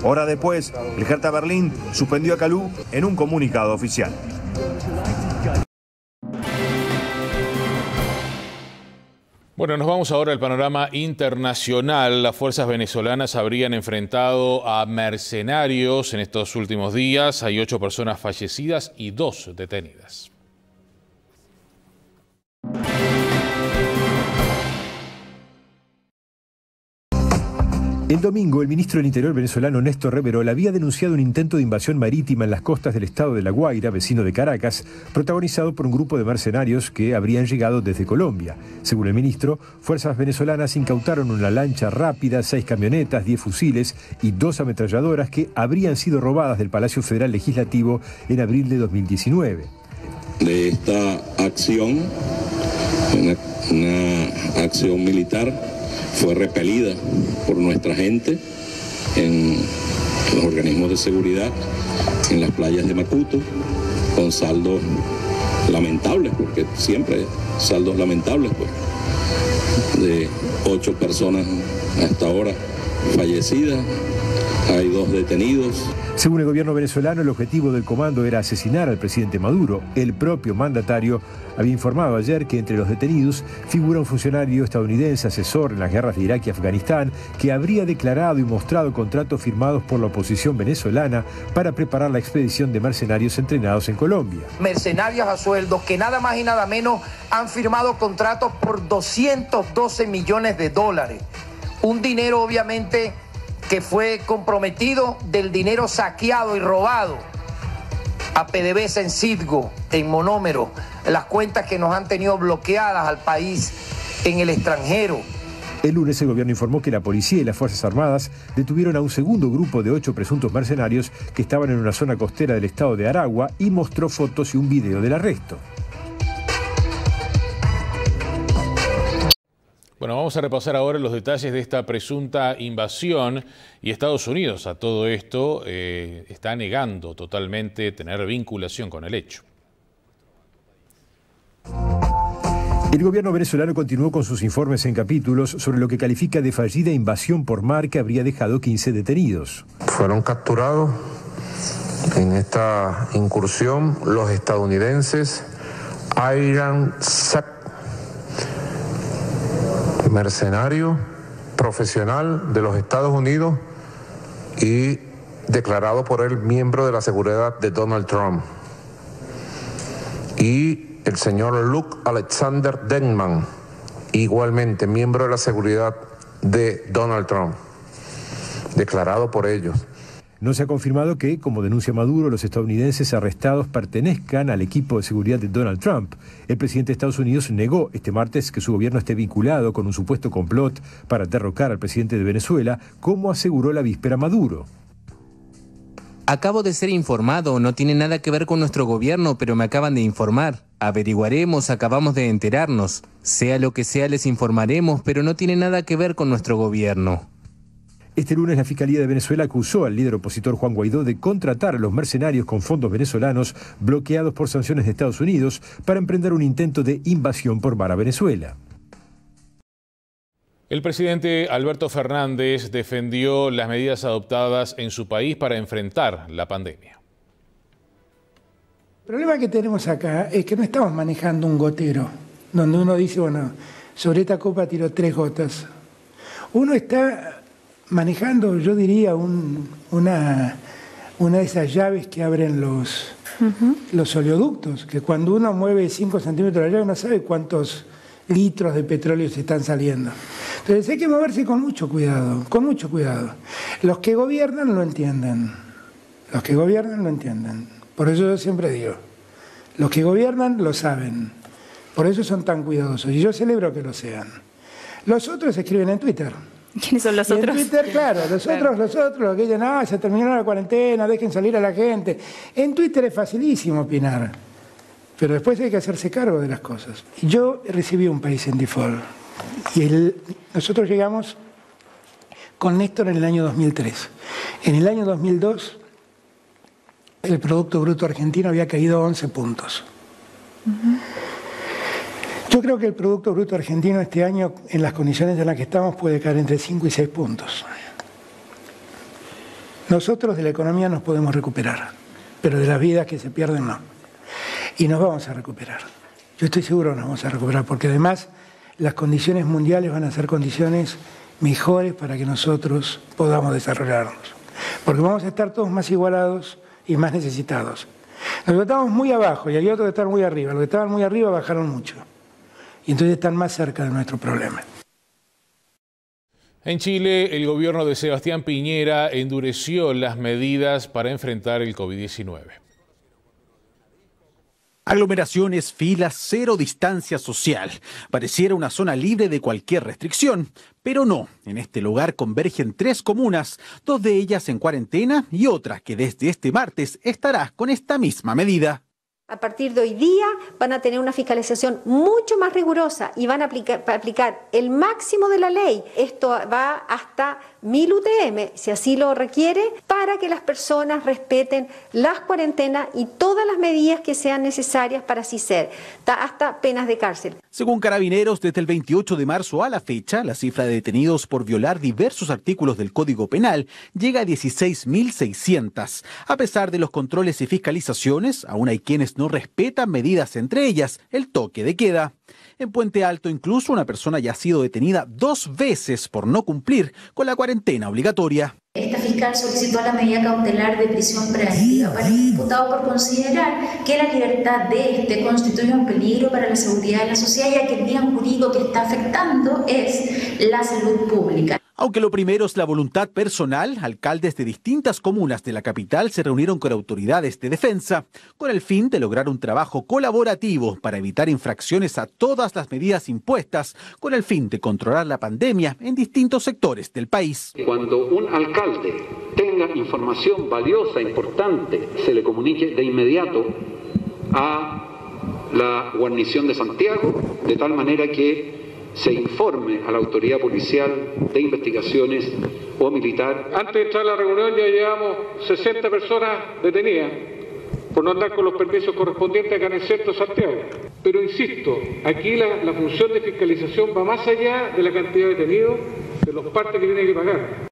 Hora después, el Hertha Berlín suspendió a Kalou en un comunicado oficial. Bueno, nos vamos ahora al panorama internacional. Las fuerzas venezolanas habrían enfrentado a mercenarios en estos últimos días. Hay 8 personas fallecidas y 2 detenidas. El domingo, el ministro del Interior venezolano Néstor Reverol había denunciado un intento de invasión marítima en las costas del estado de La Guaira, vecino de Caracas, protagonizado por un grupo de mercenarios que habrían llegado desde Colombia. Según el ministro, fuerzas venezolanas incautaron una lancha rápida, 6 camionetas, 10 fusiles y 2 ametralladoras que habrían sido robadas del Palacio Federal Legislativo en abril de 2019. De esta acción, una acción militar, fue repelida por nuestra gente en los organismos de seguridad en las playas de Macuto, con saldos lamentables, porque siempre saldos lamentables, pues, de 8 personas hasta ahora fallecidas, hay 2 detenidos. Según el gobierno venezolano, el objetivo del comando era asesinar al presidente Maduro. El propio mandatario había informado ayer que entre los detenidos figura un funcionario estadounidense asesor en las guerras de Irak y Afganistán que habría declarado y mostrado contratos firmados por la oposición venezolana para preparar la expedición de mercenarios entrenados en Colombia. Mercenarios a sueldos que nada más y nada menos han firmado contratos por 212 millones de dólares. Un dinero obviamente que fue comprometido del dinero saqueado y robado a PDVSA en Citgo, en Monómero, las cuentas que nos han tenido bloqueadas al país en el extranjero. El lunes el gobierno informó que la policía y las Fuerzas Armadas detuvieron a un segundo grupo de 8 presuntos mercenarios que estaban en una zona costera del estado de Aragua y mostró fotos y un video del arresto. Bueno, vamos a repasar ahora los detalles de esta presunta invasión y Estados Unidos a todo esto está negando totalmente tener vinculación con el hecho. El gobierno venezolano continuó con sus informes en capítulos sobre lo que califica de fallida invasión por mar que habría dejado 15 detenidos. Fueron capturados en esta incursión los estadounidenses Iran Sack, mercenario profesional de los Estados Unidos y declarado por él miembro de la seguridad de Donald Trump, y el señor Luke Alexander Denman, igualmente miembro de la seguridad de Donald Trump, declarado por ellos. No se ha confirmado que, como denuncia Maduro, los estadounidenses arrestados pertenezcan al equipo de seguridad de Donald Trump. El presidente de Estados Unidos negó este martes que su gobierno esté vinculado con un supuesto complot para derrocar al presidente de Venezuela, como aseguró la víspera Maduro. Acabo de ser informado, no tiene nada que ver con nuestro gobierno, pero me acaban de informar. Averiguaremos, acabamos de enterarnos. Sea lo que sea, les informaremos, pero no tiene nada que ver con nuestro gobierno. Este lunes la Fiscalía de Venezuela acusó al líder opositor Juan Guaidó de contratar a los mercenarios con fondos venezolanos bloqueados por sanciones de Estados Unidos para emprender un intento de invasión por mar a Venezuela. El presidente Alberto Fernández defendió las medidas adoptadas en su país para enfrentar la pandemia. El problema que tenemos acá es que no estamos manejando un gotero, donde uno dice, bueno, sobre esta copa tiró 3 gotas. Uno está manejando, yo diría, una de esas llaves que abren los oleoductos, que cuando uno mueve 5 centímetros la llave no sabe cuántos litros de petróleo se están saliendo. Entonces hay que moverse con mucho cuidado, con mucho cuidado. Los que gobiernan lo entienden, los que gobiernan lo entienden. Por eso yo siempre digo, los que gobiernan lo saben, por eso son tan cuidadosos, y yo celebro que lo sean. Los otros escriben en Twitter. ¿Quiénes son los otros? En Twitter, claro, los otros que dicen, se terminó la cuarentena, dejen salir a la gente. En Twitter es facilísimo opinar, pero después hay que hacerse cargo de las cosas. Yo recibí un país en default, y nosotros llegamos con Néstor en el año 2003. En el año 2002, el Producto Bruto Argentino había caído 11 puntos. Yo creo que el Producto Bruto Argentino este año, en las condiciones en las que estamos, puede caer entre 5 y 6 puntos. Nosotros de la economía nos podemos recuperar, pero de las vidas que se pierden no. Y nos vamos a recuperar. Yo estoy seguro que nos vamos a recuperar, porque además las condiciones mundiales van a ser condiciones mejores para que nosotros podamos desarrollarnos. Porque vamos a estar todos más igualados y más necesitados. Nosotros estamos muy abajo y hay otros que están muy arriba. Los que estaban muy arriba bajaron mucho. Y entonces están más cerca de nuestro problema. En Chile, el gobierno de Sebastián Piñera endureció las medidas para enfrentar el COVID-19. Aglomeraciones, filas, cero distancia social. Pareciera una zona libre de cualquier restricción, pero no. En este lugar convergen 3 comunas, 2 de ellas en cuarentena y otra que desde este martes estará con esta misma medida. A partir de hoy día van a tener una fiscalización mucho más rigurosa y van a aplicar el máximo de la ley. Esto va hasta 1000 UTM, si así lo requiere, para que las personas respeten las cuarentenas y todas las medidas que sean necesarias para así ser, hasta penas de cárcel. Según Carabineros, desde el 28 de marzo a la fecha, la cifra de detenidos por violar diversos artículos del Código Penal llega a 16.600. A pesar de los controles y fiscalizaciones, aún hay quienes no respetan medidas, entre ellas el toque de queda. En Puente Alto, incluso una persona ya ha sido detenida 2 veces por no cumplir con la cuarentena obligatoria. Esta fiscal solicitó la medida cautelar de prisión preventiva para el imputado por considerar que la libertad de este constituye un peligro para la seguridad de la sociedad, ya que el bien jurídico que está afectando es la salud pública. Aunque lo primero es la voluntad personal, alcaldes de distintas comunas de la capital se reunieron con autoridades de defensa con el fin de lograr un trabajo colaborativo para evitar infracciones a todas las medidas impuestas con el fin de controlar la pandemia en distintos sectores del país. Cuando un alcalde tenga información valiosa, importante, se le comunique de inmediato a la guarnición de Santiago, de tal manera que se informe a la autoridad policial de investigaciones o militar. Antes de entrar a la reunión ya llevamos 60 personas detenidas por no andar con los permisos correspondientes acá en el centro de Santiago. Pero insisto, aquí la función de fiscalización va más allá de la cantidad de detenidos, de los partes que tienen que pagar.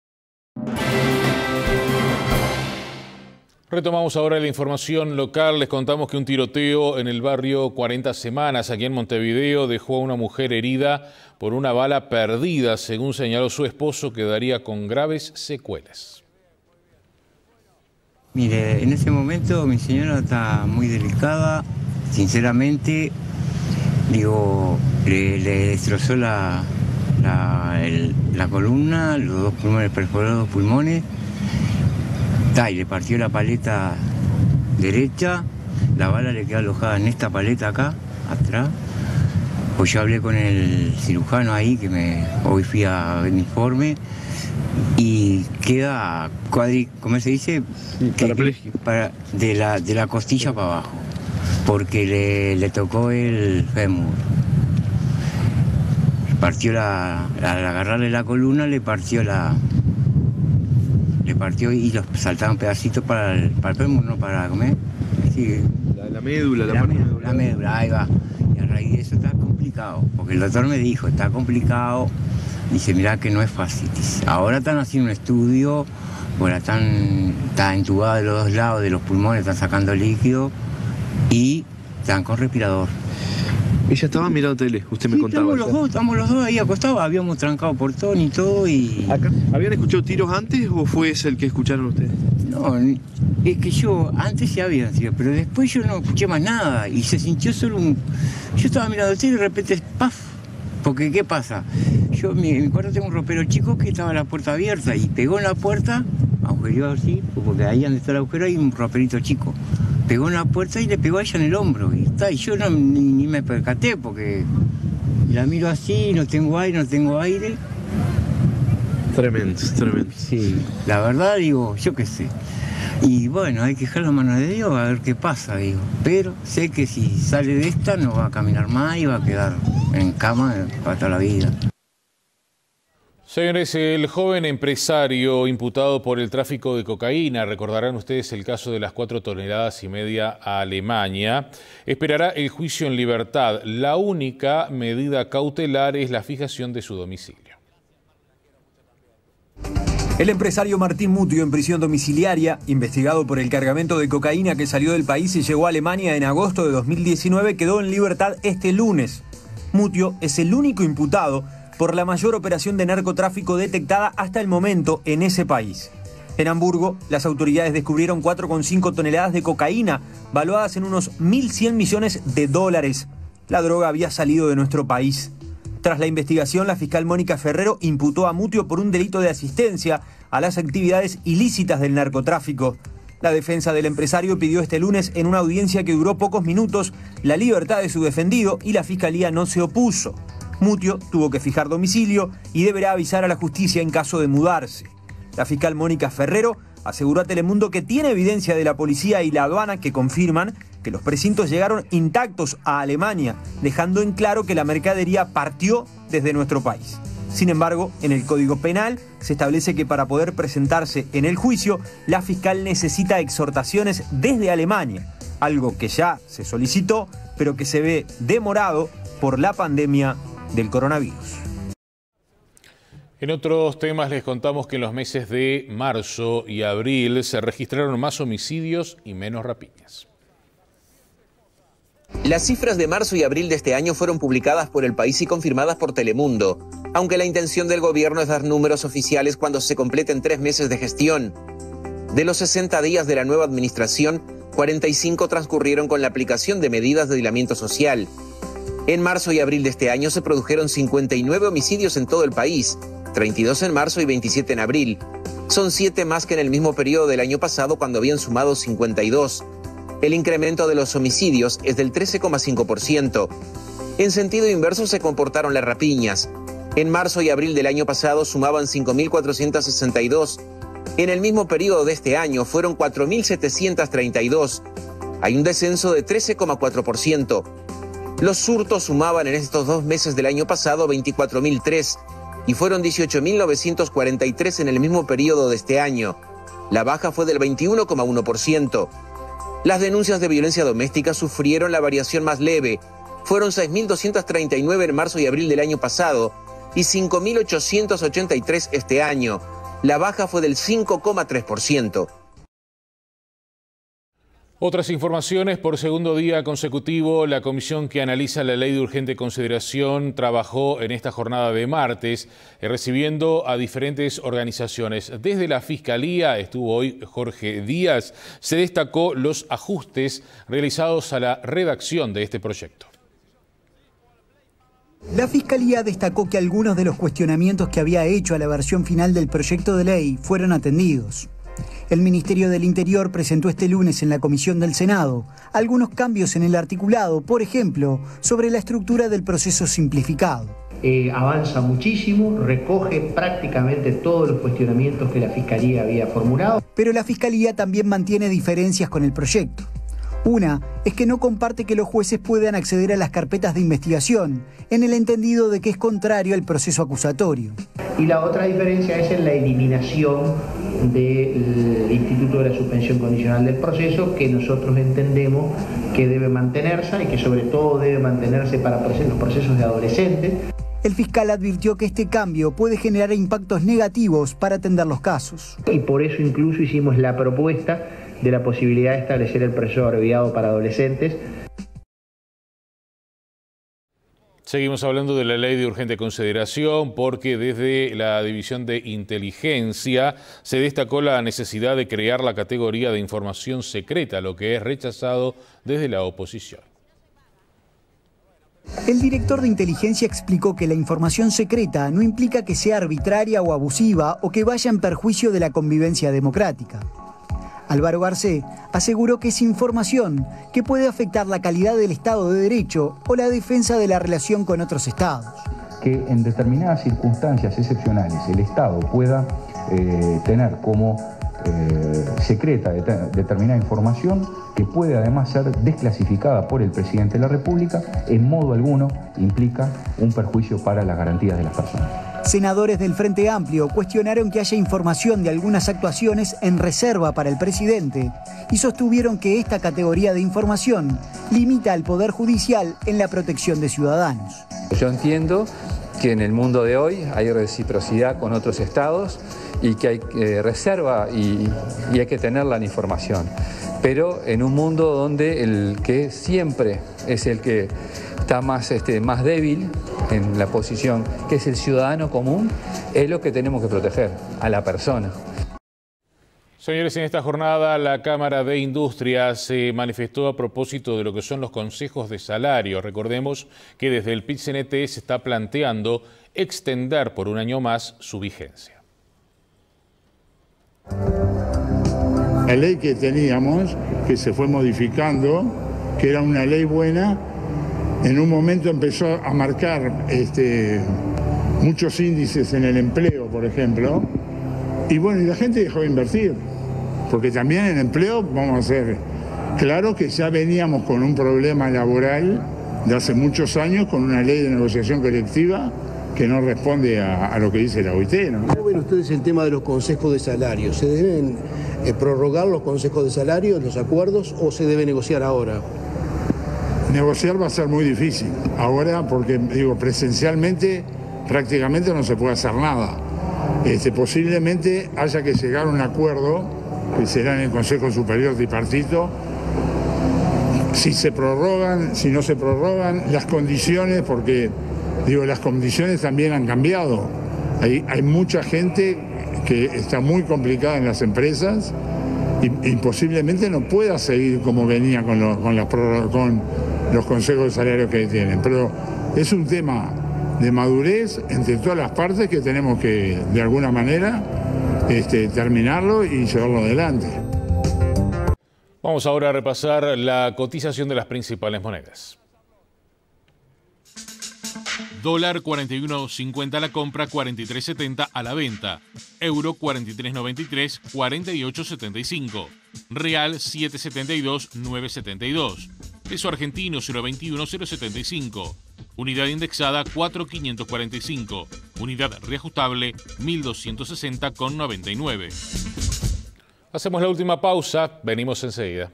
Retomamos ahora la información local. Les contamos que un tiroteo en el barrio 40 Semanas, aquí en Montevideo, dejó a una mujer herida por una bala perdida. Según señaló su esposo, quedaría con graves secuelas. Mire, en ese momento mi señora está muy delicada. Sinceramente, digo, le destrozó la columna, los dos pulmones perforados, pulmones. Y le partió la paleta derecha, la bala le quedó alojada en esta paleta acá, atrás. Pues yo hablé con el cirujano ahí, que hoy fui a ver mi informe, y queda ¿cómo se dice? De la costilla para abajo, porque le tocó el fémur. Partió al agarrarle la columna, le partió y los saltaban pedacitos para el fémur, no para comer. Sí. La médula, la médula, ahí va. Y a raíz de eso está complicado, porque el doctor me dijo, está complicado. Dice, mirá que no es fácil. Dice, ahora están haciendo un estudio, bueno, está entubada de los dos lados de los pulmones, están sacando líquido y están con respirador. Ella estaba mirando tele, usted me contaba. Estamos los dos ahí acostados, habíamos trancado portón y todo y... ¿Acá? ¿Habían escuchado tiros antes o fue ese el que escucharon ustedes? No, es que yo, antes sí había tiros, pero después yo no escuché más nada y se sintió solo un... Yo estaba mirando el tele y de repente, ¡paf! Porque, ¿qué pasa? Yo en mi cuarto tengo un ropero chico que estaba la puerta abierta y pegó en la puerta, agujereó así, porque ahí donde está el agujero hay un roperito chico. Pegó en la puerta y le pegó a ella en el hombro. Y yo ni me percaté porque la miro así, no tengo aire. Tremendo. Sí, la verdad digo, yo qué sé. Y bueno, hay que dejar la mano de Dios a ver qué pasa, digo. Pero sé que si sale de esta no va a caminar más y va a quedar en cama para toda la vida. Señores, el joven empresario imputado por el tráfico de cocaína, recordarán ustedes el caso de las 4,5 toneladas a Alemania, esperará el juicio en libertad. La única medida cautelar es la fijación de su domicilio. El empresario Martín Mutio, en prisión domiciliaria, investigado por el cargamento de cocaína que salió del país y llegó a Alemania en agosto de 2019, quedó en libertad este lunes. Mutio es el único imputado por la mayor operación de narcotráfico detectada hasta el momento en ese país. En Hamburgo, las autoridades descubrieron 4,5 toneladas de cocaína, valuadas en unos 1.100 millones de dólares. La droga había salido de nuestro país. Tras la investigación, la fiscal Mónica Ferrero imputó a Mutio por un delito de asistencia a las actividades ilícitas del narcotráfico. La defensa del empresario pidió este lunes, en una audiencia que duró pocos minutos, la libertad de su defendido y la fiscalía no se opuso. Mutio tuvo que fijar domicilio y deberá avisar a la justicia en caso de mudarse. La fiscal Mónica Ferrero aseguró a Telemundo que tiene evidencia de la policía y la aduana que confirman que los precintos llegaron intactos a Alemania, dejando en claro que la mercadería partió desde nuestro país. Sin embargo, en el Código Penal se establece que para poder presentarse en el juicio, la fiscal necesita exhortaciones desde Alemania, algo que ya se solicitó, pero que se ve demorado por la pandemia del coronavirus. En otros temas les contamos que en los meses de marzo y abril se registraron más homicidios y menos rapiñas. Las cifras de marzo y abril de este año fueron publicadas por El País y confirmadas por Telemundo, aunque la intención del gobierno es dar números oficiales cuando se completen 3 meses de gestión. De los 60 días de la nueva administración, 45 transcurrieron con la aplicación de medidas de aislamiento social. En marzo y abril de este año se produjeron 59 homicidios en todo el país, 32 en marzo y 27 en abril. Son 7 más que en el mismo periodo del año pasado, cuando habían sumado 52. El incremento de los homicidios es del 13,5%. En sentido inverso se comportaron las rapiñas. En marzo y abril del año pasado sumaban 5.462. En el mismo periodo de este año fueron 4.732. Hay un descenso de 13,4%. Los hurtos sumaban en estos 2 meses del año pasado 24.003 y fueron 18.943 en el mismo periodo de este año. La baja fue del 21,1%. Las denuncias de violencia doméstica sufrieron la variación más leve. Fueron 6.239 en marzo y abril del año pasado y 5.883 este año. La baja fue del 5,3%. Otras informaciones. Por segundo día consecutivo, la comisión que analiza la ley de urgente consideración trabajó en esta jornada de martes, recibiendo a diferentes organizaciones. Desde la Fiscalía, estuvo hoy Jorge Díaz, se destacó los ajustes realizados a la redacción de este proyecto. La Fiscalía destacó que algunos de los cuestionamientos que había hecho a la versión final del proyecto de ley fueron atendidos. El Ministerio del Interior presentó este lunes en la Comisión del Senado algunos cambios en el articulado, por ejemplo, sobre la estructura del proceso simplificado. Avanza muchísimo, recoge prácticamente todos los cuestionamientos que la Fiscalía había formulado. Pero la Fiscalía también mantiene diferencias con el proyecto. Una es que no comparte que los jueces puedan acceder a las carpetas de investigación, en el entendido de que es contrario al proceso acusatorio. Y la otra diferencia es en la eliminación del Instituto de la Suspensión Condicional del Proceso, que nosotros entendemos que debe mantenerse y que sobre todo debe mantenerse para los procesos de adolescentes. El fiscal advirtió que este cambio puede generar impactos negativos para atender los casos. Y por eso incluso hicimos la propuesta de la posibilidad de establecer el proceso abreviado para adolescentes. Seguimos hablando de la ley de urgente consideración porque desde la División de Inteligencia se destacó la necesidad de crear la categoría de información secreta, lo que es rechazado desde la oposición. El director de inteligencia explicó que la información secreta no implica que sea arbitraria o abusiva o que vaya en perjuicio de la convivencia democrática. Álvaro Garcés aseguró que es información que puede afectar la calidad del Estado de Derecho o la defensa de la relación con otros estados. Que en determinadas circunstancias excepcionales el Estado pueda tener como secreta determinada información que puede además ser desclasificada por el presidente de la República, en modo alguno implica un perjuicio para las garantías de las personas. Senadores del Frente Amplio cuestionaron que haya información de algunas actuaciones en reserva para el presidente y sostuvieron que esta categoría de información limita al Poder Judicial en la protección de ciudadanos. Yo entiendo que en el mundo de hoy hay reciprocidad con otros estados y que hay reserva y hay que tenerla la información. Pero en un mundo donde el que siempre es el que está más débil en la posición, que es el ciudadano común, es lo que tenemos que proteger, a la persona. Señores, en esta jornada la Cámara de Industria se manifestó a propósito de lo que son los consejos de salario. Recordemos que desde el PIT-CNT se está planteando extender por un año más su vigencia. La ley que teníamos, que se fue modificando, que era una ley buena, en un momento empezó a marcar muchos índices en el empleo, por ejemplo, y bueno, y la gente dejó de invertir, porque también en empleo, vamos a ser claro que ya veníamos con un problema laboral de hace muchos años, con una ley de negociación colectiva que no responde a lo que dice la OIT, ¿no? ¿Cómo ven ustedes el tema de los consejos de salario? ¿Se deben prorrogar los consejos de salario, los acuerdos, o se debe negociar ahora? Negociar va a ser muy difícil ahora porque, presencialmente prácticamente no se puede hacer nada. Posiblemente haya que llegar a un acuerdo, que será en el Consejo Superior Tripartito, si se prorrogan, si no se prorrogan, las condiciones, porque las condiciones también han cambiado. Hay mucha gente que está muy complicada en las empresas y posiblemente no pueda seguir como venía con los consejos de salario que tienen. Pero es un tema de madurez entre todas las partes que tenemos que, de alguna manera, terminarlo y llevarlo adelante. Vamos ahora a repasar la cotización de las principales monedas. Dólar 41.50 a la compra, 43.70 a la venta. Euro 43.93, 48.75. Real 7.72, 9.72. Peso argentino 0.21, 0.75. Unidad indexada 4.545. Unidad reajustable 1.260,99. Hacemos la última pausa, venimos enseguida.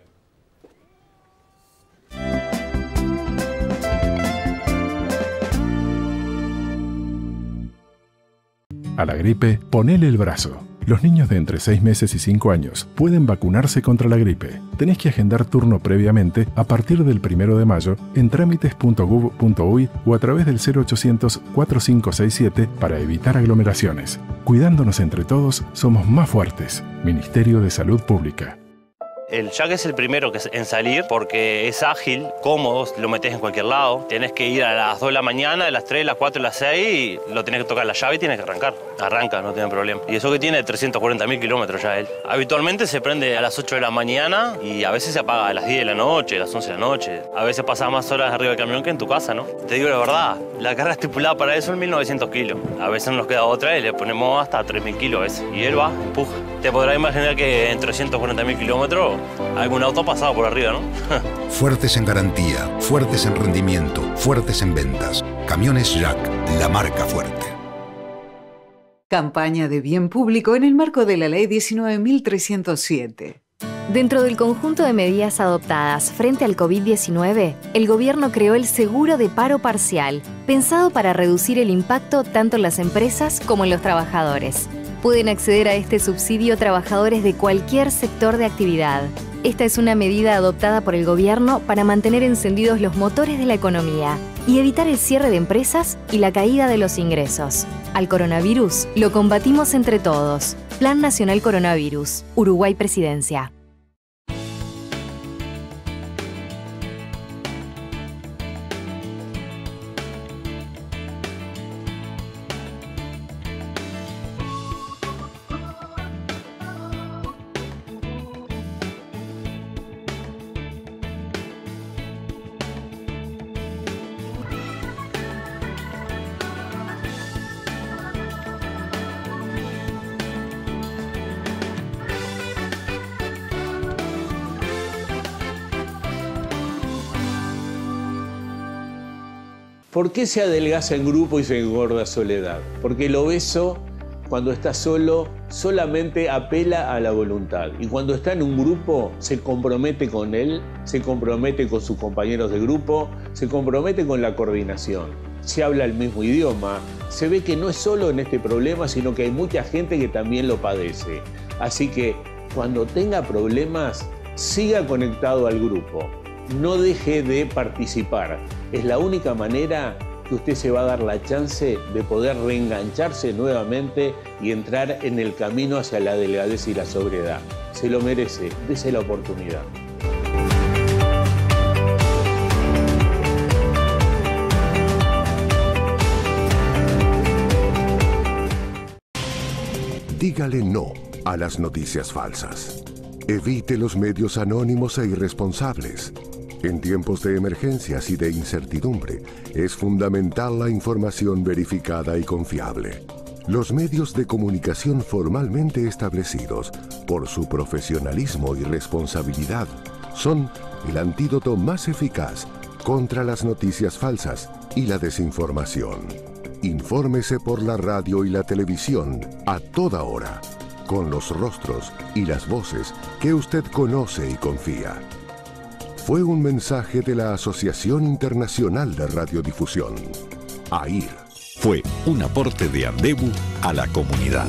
A la gripe, ponele el brazo. Los niños de entre 6 meses y 5 años pueden vacunarse contra la gripe. Tenés que agendar turno previamente a partir del 1 de mayo en trámites.gov.uy o a través del 0800 4567 para evitar aglomeraciones. Cuidándonos entre todos, somos más fuertes. Ministerio de Salud Pública. El Jack es el primero en salir porque es ágil, cómodo, lo metes en cualquier lado. Tenés que ir a las 2 de la mañana, a las 3, a las 4, a las 6 y lo tenés que tocar la llave y tienes que arrancar. Arranca, no tiene problema. Y eso que tiene 340.000 kilómetros ya él. Habitualmente se prende a las 8 de la mañana y a veces se apaga a las 10 de la noche, a las 11 de la noche. A veces pasas más horas arriba del camión que en tu casa, ¿no? Te digo la verdad, la carga estipulada para eso es 1.900 kilos. A veces nos queda otra y le ponemos hasta 3.000 kilos a veces. Y él va, empuja. Te podrás imaginar que en 340.000 kilómetros algún auto ha pasado por arriba, ¿no? Fuertes en garantía, fuertes en rendimiento, fuertes en ventas. Camiones Jack, la marca fuerte. Campaña de bien público en el marco de la Ley 19.307. Dentro del conjunto de medidas adoptadas frente al COVID-19, el gobierno creó el seguro de paro parcial, pensado para reducir el impacto tanto en las empresas como en los trabajadores. Pueden acceder a este subsidio trabajadores de cualquier sector de actividad. Esta es una medida adoptada por el gobierno para mantener encendidos los motores de la economía y evitar el cierre de empresas y la caída de los ingresos. Al coronavirus lo combatimos entre todos. Plan Nacional Coronavirus. Uruguay Presidencia. ¿Por qué se adelgaza en grupo y se engorda soledad? Porque el obeso, cuando está solo, solamente apela a la voluntad. Y cuando está en un grupo, se compromete con él, se compromete con sus compañeros de grupo, se compromete con la coordinación. Se habla el mismo idioma. Se ve que no es solo en este problema, sino que hay mucha gente que también lo padece. Así que cuando tenga problemas, siga conectado al grupo. No deje de participar. Es la única manera que usted se va a dar la chance de poder reengancharse nuevamente y entrar en el camino hacia la delgadez y la sobriedad. Se lo merece, dése la oportunidad. Dígale no a las noticias falsas. Evite los medios anónimos e irresponsables. En tiempos de emergencias y de incertidumbre, es fundamental la información verificada y confiable. Los medios de comunicación formalmente establecidos, por su profesionalismo y responsabilidad, son el antídoto más eficaz contra las noticias falsas y la desinformación. Infórmese por la radio y la televisión a toda hora, con los rostros y las voces que usted conoce y confía. Fue un mensaje de la Asociación Internacional de Radiodifusión, AIR. Fue un aporte de Andebu a la comunidad.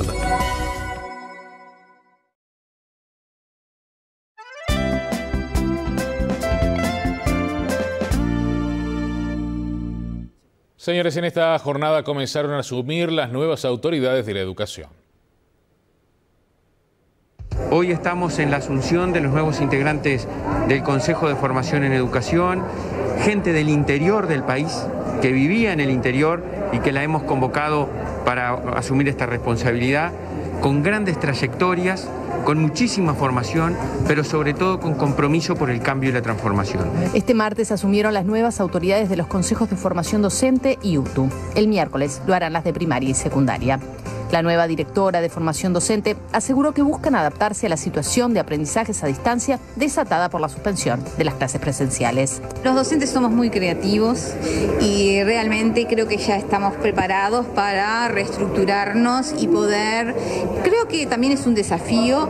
Señores, en esta jornada comenzaron a asumir las nuevas autoridades de la educación. Hoy estamos en la asunción de los nuevos integrantes del Consejo de Formación en Educación, gente del interior del país que vivía en el interior y que la hemos convocado para asumir esta responsabilidad, con grandes trayectorias, con muchísima formación, pero sobre todo con compromiso por el cambio y la transformación. Este martes asumieron las nuevas autoridades de los consejos de formación docente y UTU. El miércoles lo harán las de primaria y secundaria. La nueva directora de formación docente aseguró que buscan adaptarse a la situación de aprendizajes a distancia desatada por la suspensión de las clases presenciales. Los docentes somos muy creativos y realmente creo que ya estamos preparados para reestructurarnos y poder, creo que también es un desafío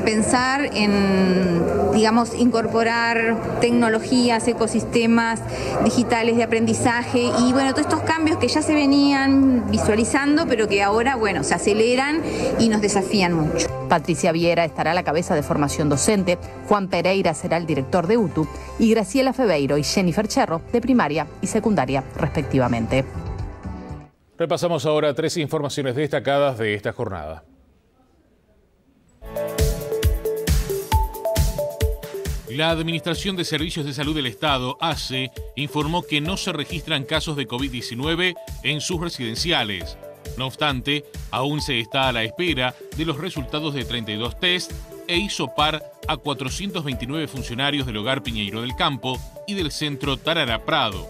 pensar en, digamos, incorporar tecnologías, ecosistemas digitales de aprendizaje y bueno, todos estos cambios que ya se venían visualizando, pero que ahora, bueno, se aceleran y nos desafían mucho. Patricia Viera estará a la cabeza de formación docente, Juan Pereira será el director de UTU y Graciela Febeiro y Jennifer Cherro de primaria y secundaria, respectivamente. Repasamos ahora 3 informaciones destacadas de esta jornada. La Administración de Servicios de Salud del Estado, ACE, informó que no se registran casos de COVID-19 en sus residenciales. No obstante, aún se está a la espera de los resultados de 32 test e hisopar a 429 funcionarios del Hogar Piñeiro del Campo y del Centro Tarara Prado.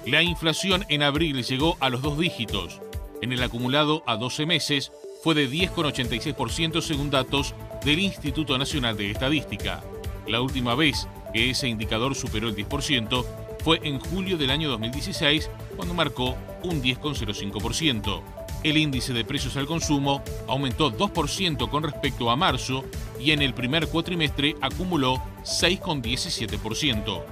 La inflación en abril llegó a los 2 dígitos. En el acumulado a 12 meses fue de 10,86% según datos del Instituto Nacional de Estadística. La última vez que ese indicador superó el 10% fue en julio del año 2016, cuando marcó un 10,05%. El índice de precios al consumo aumentó 2% con respecto a marzo y en el primer cuatrimestre acumuló 6,17%.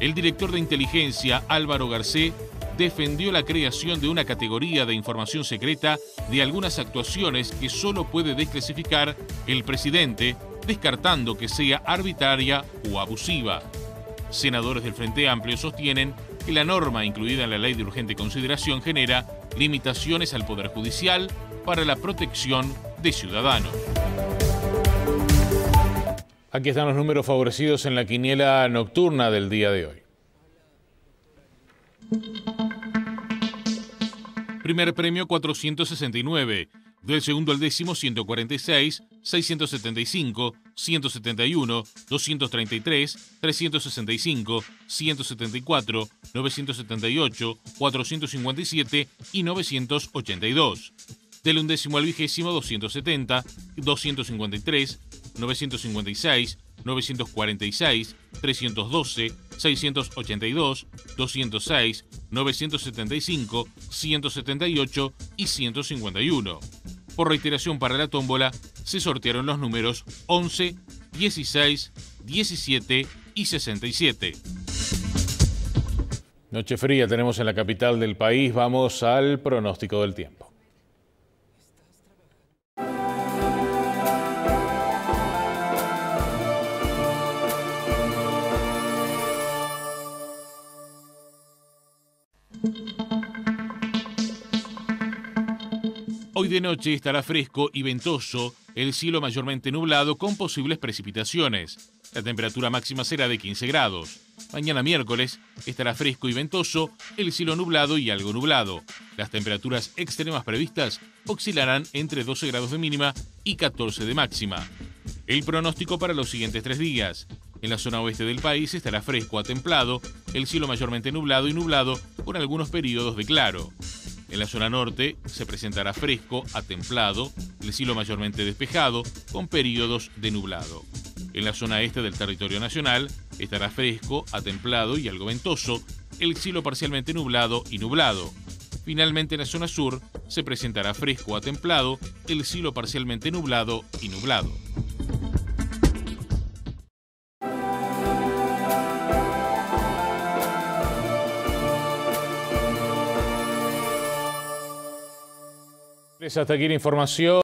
El director de inteligencia, Álvaro Garcés, defendió la creación de una categoría de información secreta de algunas actuaciones que solo puede desclasificar el presidente, descartando que sea arbitraria o abusiva. Senadores del Frente Amplio sostienen que la norma incluida en la Ley de Urgente Consideración genera limitaciones al Poder Judicial para la protección de ciudadanos. Aquí están los números favorecidos en la quiniela nocturna del día de hoy. Primer premio 469. Del segundo al décimo 146, 675, 171, 233, 365, 174, 978, 457 y 982. Del undécimo al vigésimo 270, 253, 956, 946, 312, 682, 206, 975, 178 y 151. Por reiteración para la tómbola, se sortearon los números 11, 16, 17 y 67. Noche fría tenemos en la capital del país. Vamos al pronóstico del tiempo. Hoy de noche estará fresco y ventoso, el cielo mayormente nublado con posibles precipitaciones. La temperatura máxima será de 15 grados. Mañana miércoles estará fresco y ventoso, el cielo nublado y algo nublado. Las temperaturas extremas previstas oscilarán entre 12 grados de mínima y 14 de máxima. El pronóstico para los siguientes 3 días. En la zona oeste del país estará fresco a templado, el cielo mayormente nublado y nublado con algunos periodos de claro. En la zona norte se presentará fresco a templado, el cielo mayormente despejado, con periodos de nublado. En la zona este del territorio nacional estará fresco a templado y algo ventoso, el cielo parcialmente nublado y nublado. Finalmente en la zona sur se presentará fresco a templado, el cielo parcialmente nublado y nublado. Hasta aquí la información.